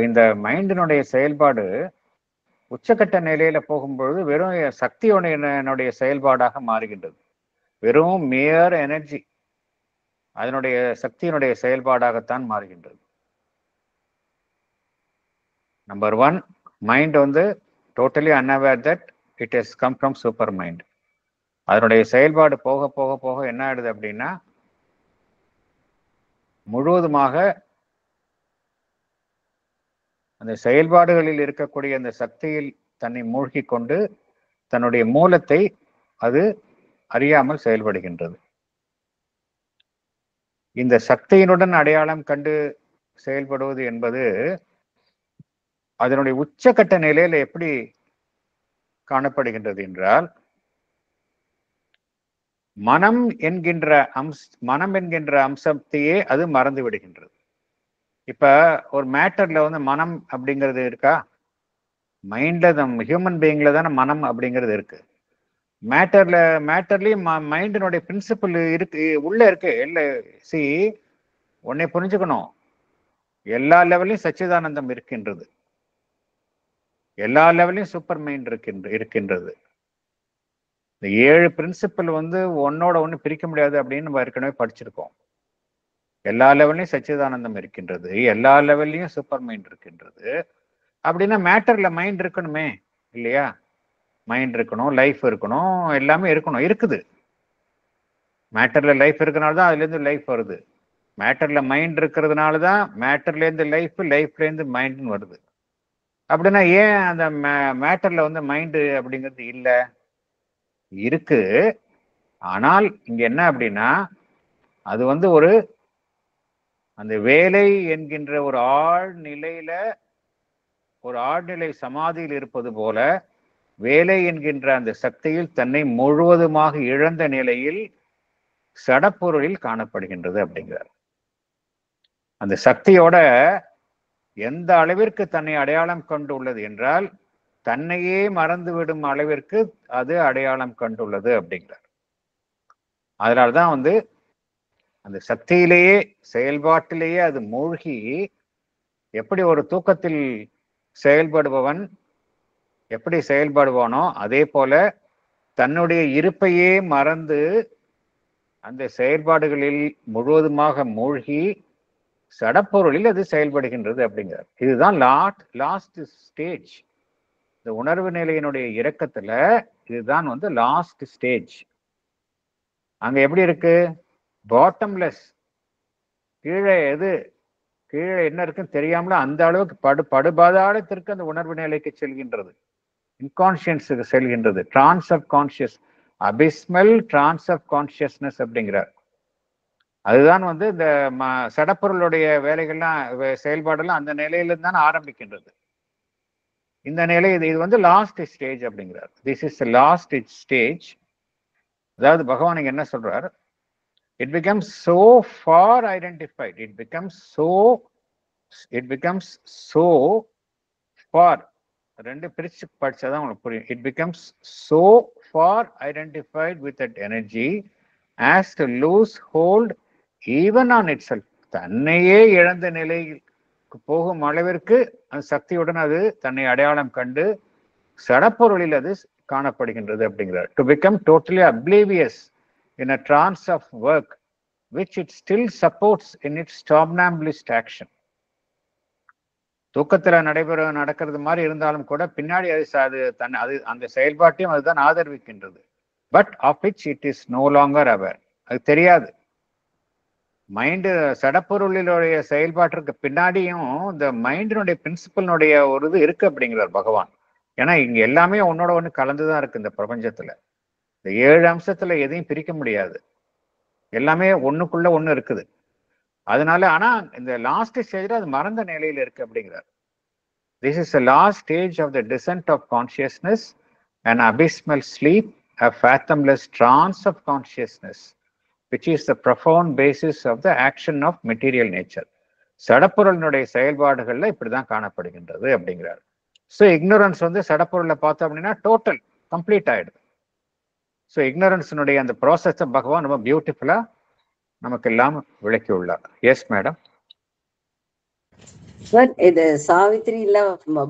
இந்த மைண்டினுடைய செயல்பாடு உச்சக்கட்ட நிலையில போகும்பொழுது வெறும் சக்தியோடைய செயல்பாடாக மாறுகின்றது. வெறும் மேயர் எனர்ஜி அதனுடைய சக்தியினுடைய செயல்பாடாகத்தான் மாறுகின்றது. நம்பர் 1, மைண்ட் வந்து totally unaware that it has come from super mind. அதனுடைய செயல்பாடு போக போக போக என்ன ஆயிடுது அப்படின்னா, முழுவதுமாக அந்த செயல்பாடுகளில் இருக்கக்கூடிய அந்த சக்தியில் தன்னை மூழ்கி கொண்டு தன்னுடைய மூலத்தை அது அறியாமல் செயல்படுகின்றது. இந்த சக்தியினுடன் அடையாளம் கண்டு செயல்படுவது என்பது அதனுடைய உச்சக்கட்ட நிலையில எப்படி காணப்படுகின்றது என்றால், மனம் என்கின்ற அம்சத்தையே அது மறந்து விடுகின்றது. இப்ப ஒரு மேட்டர்ல வந்து மனம் அப்படிங்கிறது இருக்கா? மைண்ட்ல ஹியூமன் பீயிங்ல தானே மனம் அப்படிங்கிறது இருக்கு. மேட்டர்லயும் மைண்டினுடைய பிரின்சிபிள் இருக்கு, உள்ள இருக்கு. உன்னை புரிஞ்சுக்கணும், எல்லா லெவலையும் சச்சிதானந்தம் இருக்கின்றது, எல்லா லெவலையும் சூப்பர் மைண்ட் இருக்கின்றது. இந்த 7 பிரின்சிபிள் வந்து ஒன்னோட ஒண்ணு பிரிக்க முடியாது அப்படின்னு நம்ம ஏற்கனவே படிச்சிருக்கோம். எல்லா லெவல்லையும் சச்சிதானந்தம் இருக்கின்றது, எல்லா லெவல்லையும் சூப்பர் மைண்ட் இருக்கின்றது. அப்படின்னா மேட்டர்ல மைண்ட் இருக்கணுமே இல்லையா? மைண்ட் இருக்கணும், லைஃப் இருக்கணும், எல்லாமே இருக்கணும். இருக்குது. மேட்டர்ல லைஃப் இருக்கனால தான் அதுல இருந்து லைஃப் வருது. மேட்டர்ல மைண்ட் இருக்கிறதுனால தான் மேட்டர்ல இருந்து லைஃப்ல இருந்து மைண்ட்னு வருது. அப்படின்னா ஏன் அந்த மேட்டர்ல வந்து மைண்டு அப்படிங்கிறது இல்லை? இருக்கு. ஆனால் இங்க என்ன அப்படின்னா, அது வந்து அந்த வேலை என்கின்ற ஒரு ஆழ்நிலை சமாதியில் இருப்பது போல வேலை என்கின்ற அந்த சக்தியில் தன்னை முழுவதுமாக இழந்த நிலையில் சடப்பொருளில் காணப்படுகின்றது அப்படிங்கிறார். அந்த சக்தியோட எந்த அளவிற்கு தன்னை அடையாளம் கொண்டுள்ளது என்றால், தன்னையே மறந்துவிடும் அளவிற்கு அது அடையாளம் கண்டுள்ளது அப்படிங்கிறார். அதனால்தான் வந்து அந்த சக்தியிலேயே செயல்பாட்டிலேயே அது மூழ்கி, எப்படி ஒரு தூக்கத்தில் செயல்படுபவன் எப்படி செயல்படுவானோ அதே போல தன்னுடைய இருப்பையே மறந்து அந்த செயல்பாடுகளில் முழுவதுமாக மூழ்கி சடப்பொருளில் அது செயல்படுகின்றது அப்படிங்கிறார். இதுதான் லாஸ்ட் ஸ்டேஜ். இந்த உணர்வு நிலையினுடைய இறக்கத்துல இதுதான் வந்து லாஸ்ட் ஸ்டேஜ். அங்க எப்படி இருக்கு? பாட்டம்லெஸ். கீழே என்ன இருக்குன்னு தெரியாமல அந்த அளவுக்கு படுபாதாளத்திற்கு அந்த உணர்வு நிலைக்கு செல்கின்றது, இன்கான்சியன்ஸுக்கு செல்கின்றது. Trance of conscious, abysmal trance of consciousness அப்படிங்கிறார். அதுதான் வந்து இந்த சடப்பொருளுடைய வேலைகள்லாம் செயல்பாடெல்லாம் அந்த நிலையிலிருந்து தான் ஆரம்பிக்கின்றது. இந்த நிலை இது வந்து லாஸ்ட் ஸ்டேஜ் அப்படிங்கிறார். This is last stage. அதாவது பகவான் இங்க என்ன சொல்றார்? It becomes so far identified. It becomes so far. ரெண்டு பிரிச்சு படிச்சாதான் உங்களுக்கு புரியும். It becomes so far identified with that energy as to lose hold even on itself. தன்னையே இழந்த நிலைக்கு போகும் அளவிற்கு அந்த சக்தியுடன் அது தன்னை அடையாளம் கண்டு சடப்பொருளில் அது காணப்படுகின்றது அப்படிங்கிறார். To become totally oblivious in a trance of work which it still supports in its somnambulist action. தூக்கத்துல நடக்கிறது மாதிரி இருந்தாலும் கூட பின்னாடி அது அந்த செயல்பாட்டையும் அதுதான் ஆதரவிக்கின்றது. But of which it is no longer aware. அது தெரியாது. மைண்டு சடப்பொருளினுடைய செயல்பாட்டிற்கு பின்னாடியும் இந்த மைண்டினுடைய பிரின்சிபலினுடைய ஒரு இது இருக்கு அப்படிங்கிறார் பகவான். ஏன்னா இங்க எல்லாமே ஒன்னோட ஒண்ணு கலந்துதான் இருக்கு. இந்த பிரபஞ்சத்துல இந்த 7 அம்சத்துல எதையும் பிரிக்க முடியாது. எல்லாமே ஒண்ணுக்குள்ள ஒண்ணு இருக்குது. அதனால ஆனா இந்த லாஸ்ட் ஸ்டேஜ்ல அது மறந்த நிலையில இருக்கு அப்படிங்கிறார். This is the last stage of the descent of consciousness, an abysmal sleep, a fathomless trance of consciousness, which is the profound basis of the action of material nature. சடப்பொருளினுடைய செயல்பாடுகள்ல இப்படிதான் காணப்படுகின்றது அப்படிங்கிறார். ஸோ இக்னோரன்ஸ் வந்து சடப்பொருளை பார்த்தோம் அப்படின்னா total complete ஆயிடுது. So இக்னோரன்ஸினுடைய அந்த ப்ராசஸை பகவான் ரொம்ப பியூட்டிஃபுல்லா நமக்கு எல்லாம் விளக்கி உள்ளார். Yes madam. சார், இது சாவித்திரியில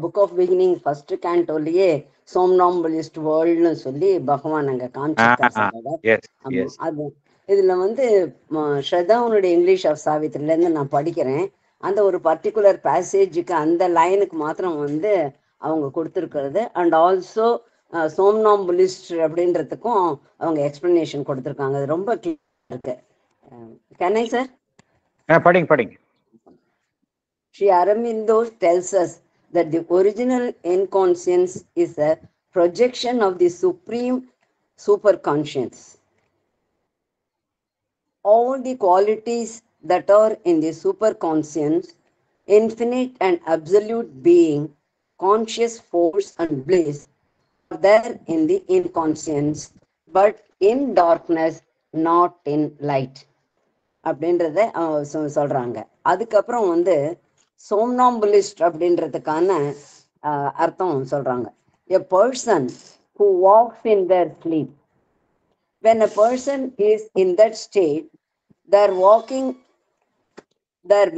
புக் ஆஃப் பிகினிங் ஃபர்ஸ்ட் கேண்டோலயே சோம்னாம்புலிஸ்ட் வேர்ல்ட்னு சொல்லி பகவான் அங்க காமிச்சிருக்காரு. அது இதுல வந்து ஸ்ரதாவுனுடைய இங்கிலீஷ் ஆஃப் சாவித்திரில இருந்து நான் படிக்கிறேன். அந்த ஒரு பர்டிகுலர் பேசேஜுக்கு அந்த லைனுக்கு மாத்திரம் வந்து அவங்க கொடுத்துருக்கிறது. அண்ட் ஆல்சோ சோம்னாம்புலிஸ்ட் அப்படின்றதுக்கும் அவங்க எக்ஸ்பிளனேஷன் கொடுத்துருக்காங்க. அது ரொம்ப கிளியரா இருக்கு. Can I sir? படிங்க. Sri Aurobindo tells us that the original inconscience is a projection of the supreme superconscious. All the qualities that are in the superconscious, infinite and absolute being, conscious force and bliss, are there in the inconscience, but in darkness, not in light. அப்படின்றத சொல்றாங்க. அதுக்கப்புறம் வந்து சோம்னாம்புலிஸ்ட் அப்படின்றதுக்கான அர்த்தம் சொல்றாங்க. A person who walks in their sleep. When a person is in that state, their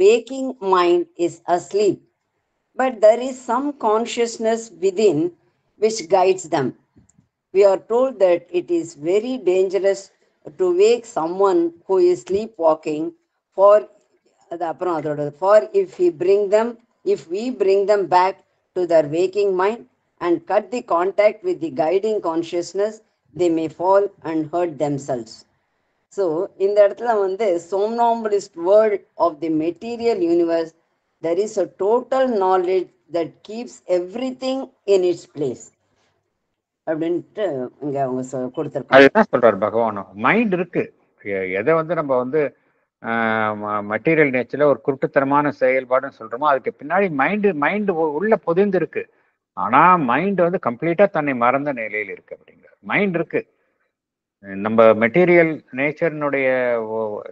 waking mind is asleep, but there is some consciousness within which guides them. We are told that it is very dangerous to wake someone who is sleepwalking, for if we bring them back to their waking mind and cut the contact with the guiding consciousness, they may fall and hurt themselves. So இந்த இடத்துல வந்து somnambulist world of the material universe, there is a total knowledge that keeps everything in its place அப்படின்ட்டு இங்க அவங்க கொடுத்துருக்காங்க. அதுதான் சொல்றாரு பகவானும். மைண்ட் இருக்கு. எதை வந்து நம்ம வந்து மெட்டீரியல் நேச்சர்ல ஒரு குருட்டுத்தனமான செயல்பாடுன்னு சொல்றோமோ அதுக்கு பின்னாடி மைண்டு உள்ள பொதிந்து இருக்கு. ஆனா மைண்ட் வந்து கம்ப்ளீட்டா தன்னை மறந்த நிலையில் இருக்கு அப்படிங்கிறார். மைண்ட் இருக்கு. நம்ம மெட்டீரியல் நேச்சர்னுடைய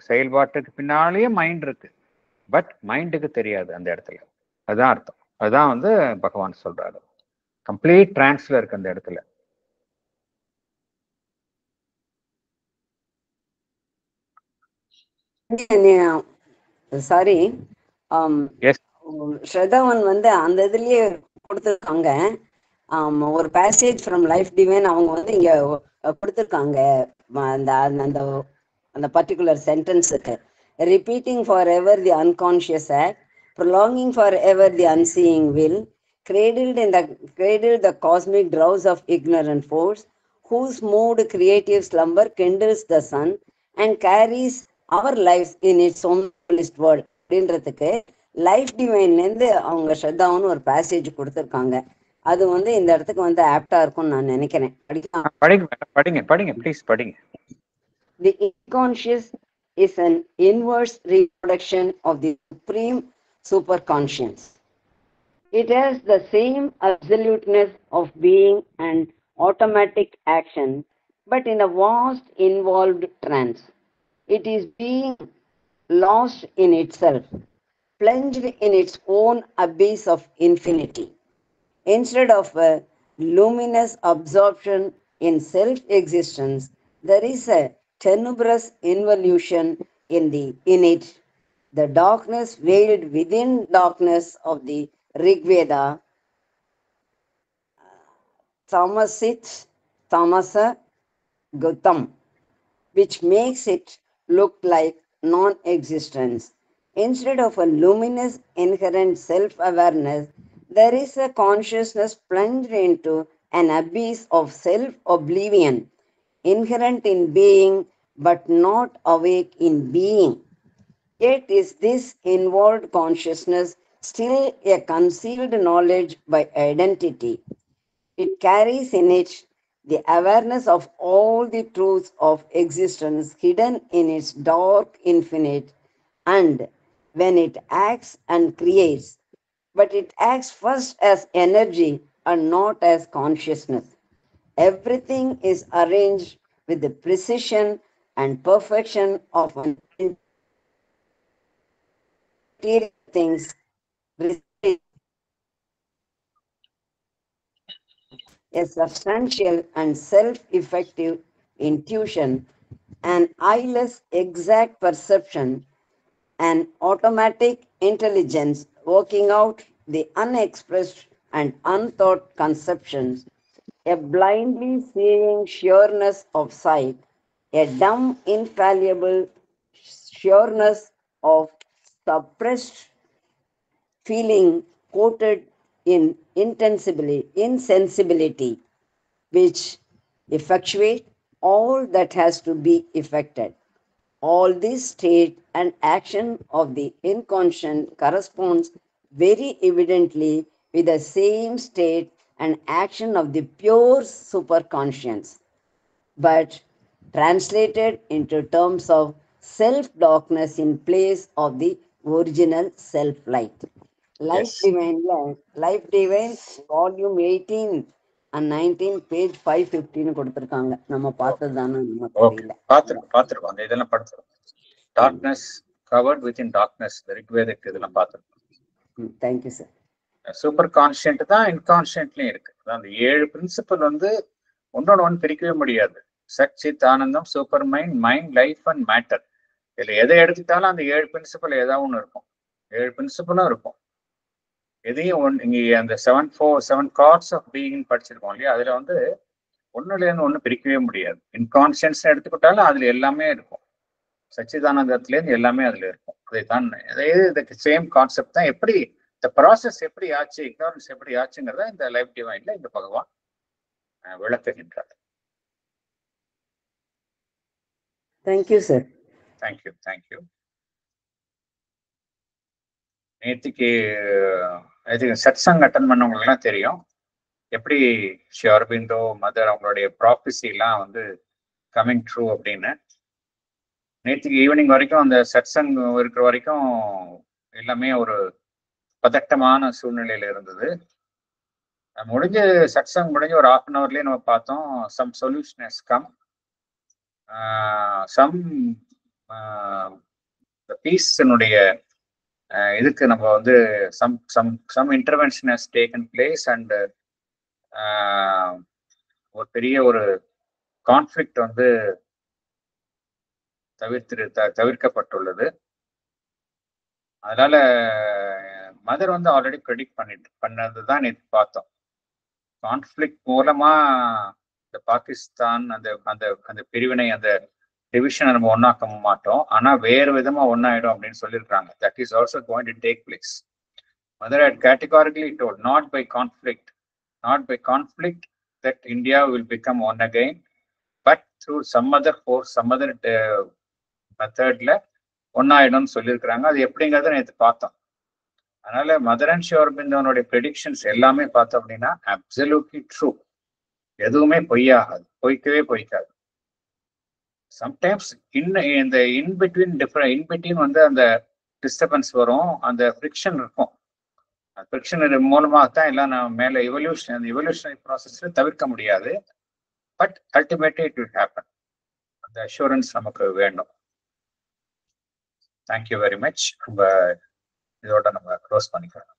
செயல்பாட்டுக்கு பின்னாலேயே மைண்ட் இருக்கு. பட் மைண்டுக்கு தெரியாது அந்த இடத்துல. அதுதான் அர்த்தம். அதுதான் வந்து பகவான் சொல்றாரு. கம்ப்ளீட் டிரான்ஸ்ல இருக்கு அந்த இடத்துல. சாரி, ஸ்ரதாவன் வந்து அந்த இதுலயே கொடுத்துருக்காங்க. ஒரு பேசேஜ் ஃப்ரம் லைஃப் டிவைன் அவங்க வந்து இங்க கொடுத்துருக்காங்க. அந்த பர்டிகுலர் சென்டென்ஸுக்கு repeating for ever the unconscious act, prolonging for ever the unseeing will, cradled the cosmic drowse of ignorant force, whose moved creative slumber kindles the sun and carries our lives in its somnambulist world அப்படின்றதுக்கு life டிவைன்லேருந்து அவங்க ஸ்ரத்தாவுன்னு ஒரு passage கொடுத்துருக்காங்க. அது வந்து இந்த இடத்துக்கு வந்து ஆப்டா இருக்கும்னு நான் நினைக்கிறேன். படிங்க ப்ளீஸ் படிங்க. The unconscious is an inverse reproduction of the supreme superconscious. It has the same absoluteness of being and automatic action, but in a vast involved trance. It is being lost in itself, plunged in its own abyss of infinity. Instead of a luminous absorption in self-existence, there is a tenebrous involution in it, the darkness veiled within darkness of the Rigveda, Tamasa Gautam, which makes it look like non-existence. Instead of a luminous inherent self-awareness, there is a consciousness plunged into an abyss of self-oblivion, inherent in being but not awake in being. Yet is this involved consciousness still a concealed knowledge by identity. It carries in it the awareness of all the truths of existence hidden in its dark infinite, and when it acts and creates, but it acts first as energy and not as consciousness. Everything is arranged with the precision and perfection of material things a substantial and self-effective intuition, an eyeless exact perception, an automatic intelligence working out the unexpressed and unthought conceptions, a blindly seeing sureness of sight, a dumb, infallible sureness of suppressed feeling coated in insensibility, which effectuate all that has to be effected. All this state and action of the inconscient corresponds very evidently with the same state and action of the pure superconscience, but translated into terms of self-darkness in place of the original self-light. Life Yes. Divine, Life Divine, Volume 18 and 19, page 515 கொடுத்திருக்காங்க. நம்ம பார்த்ததுதானே நமக்கு தெரியல. பார்த்துருக்கோம் அந்த இதெல்லாம் படிச்சிருக்கோம். Darkness covered with in darkness Rigvedic இதெல்லாம் பார்த்துருக்கோம். Thank you sir. சூப்பர் கான்ஷியன்ட் தான் இன்கான்ஷியன்ட்லயும் இருக்கு. அந்த 7 பிரின்சிபல் ஒன்னோட ஒன்று பிரிக்கவே முடியாது. சச்சித் ஆனந்தம், super mind, mind, life and matter. இதுல எதை எடுத்துட்டாலும் அந்த 7 பிரின்சிபல் ஏதாவது ஒன்று இருக்கும். 7 பிரின்சிபலும் இருக்கும். எதையும் இங்க அந்த 7 கார்ட்ஸ் ஆஃப் பீயிங் படிச்சிருக்கோம் இல்லையா, அதுல ஒன்னுல இருந்து ஒண்ணு பிரிக்கவே முடியாது. இன்கான்ஷியன்ஸ் எடுத்துக்கிட்டாலும் அதுல எல்லாமே இருக்கும். சச்சிதானந்தத்துல இருந்து எல்லாமே அதுல இருக்கும். அதைத்தான் இதுக்கு சேம் கான்செப்ட் தான். எப்படி இந்த ப்ராசஸ் எப்படி ஆச்சு, இக்னாரன்ஸ் எப்படி ஆச்சுங்கிறத இந்த லைஃப் டிவைன்ல இந்த பகவான் விளக்குகின்றார். Thank you sir. தேங்க்யூ. நேற்றுக்கு சத்சங் அட்டன் பண்ணவங்களுக்கு எல்லாம் தெரியும் எப்படி ஸ்ரீ அரபிந்தோ மதர் அவங்களுடைய ப்ராஃபஸி எல்லாம் கமிங் ட்ரூ அப்படின்னு. நேற்றுக்கு ஈவினிங் வரைக்கும் அந்த சத்சங் இருக்கிற வரைக்கும் எல்லாமே ஒரு பதட்டமான சூழ்நிலையில இருந்தது. சத்சங் முடிஞ்ச ஒரு 1/2 hourலயே நம்ம பார்த்தோம் some solution has come. Some பீஸ்னுடைய இதுக்கு நம்ம some intervention has taken place and ஒரு பெரிய ஒரு கான்ஃப்ளிக்ட் தவிர்க்கப்பட்டுள்ளது. அதனால மதர் ஆல்ரெடி ப்ரெடிக்ட் பண்ணதுதான் நேற்று பார்த்தோம். கான்ஃப்ளிக்ட் மூலமா இந்த பாகிஸ்தான் அந்த பிரிவினை அந்த டிவிஷனை நம்ம ஒன்னாக்க மாட்டோம், ஆனா வேறு விதமா ஒன்னாயிடும் அப்படின்னு சொல்லியிருக்காங்க. That is also going to take place. Mother had categorically told not by conflict that India will become one again, but through some other force, some other மெத்தட்ல ஒன்னாயிடும்னு சொல்லியிருக்கிறாங்க. அது எப்படிங்கிறத நேற்று பார்த்தோம். அதனால மதர் அண்ட் ஸ்ரீ அரபிந்தோனுடைய ப்ரெடிக்ஷன்ஸ் எல்லாமே பார்த்தோம் அப்படின்னா அப்சல்யூட்லி ட்ரூ. எதுவுமே பொய்யாகாது, பொய்க்காது. சம்டைம்ஸ் இந்த இன்பிட்வீன் அந்த டிஸ்டர்பன்ஸ் வரும், அந்த ஃப்ரிக்ஷன் இருக்கும். ஃப்ரிக்ஷன் மூலமாகத்தான் எல்லாம் நம்ம மேல எவல்யூஷனரி ப்ராசஸ்ல தவிர்க்க முடியாது. But ultimately it will happen. அந்த அஷூரன்ஸ் நமக்கு வேண்டும். Thank you very much. இதோட நம்ம க்ளோஸ் பண்ணிக்கலாம்.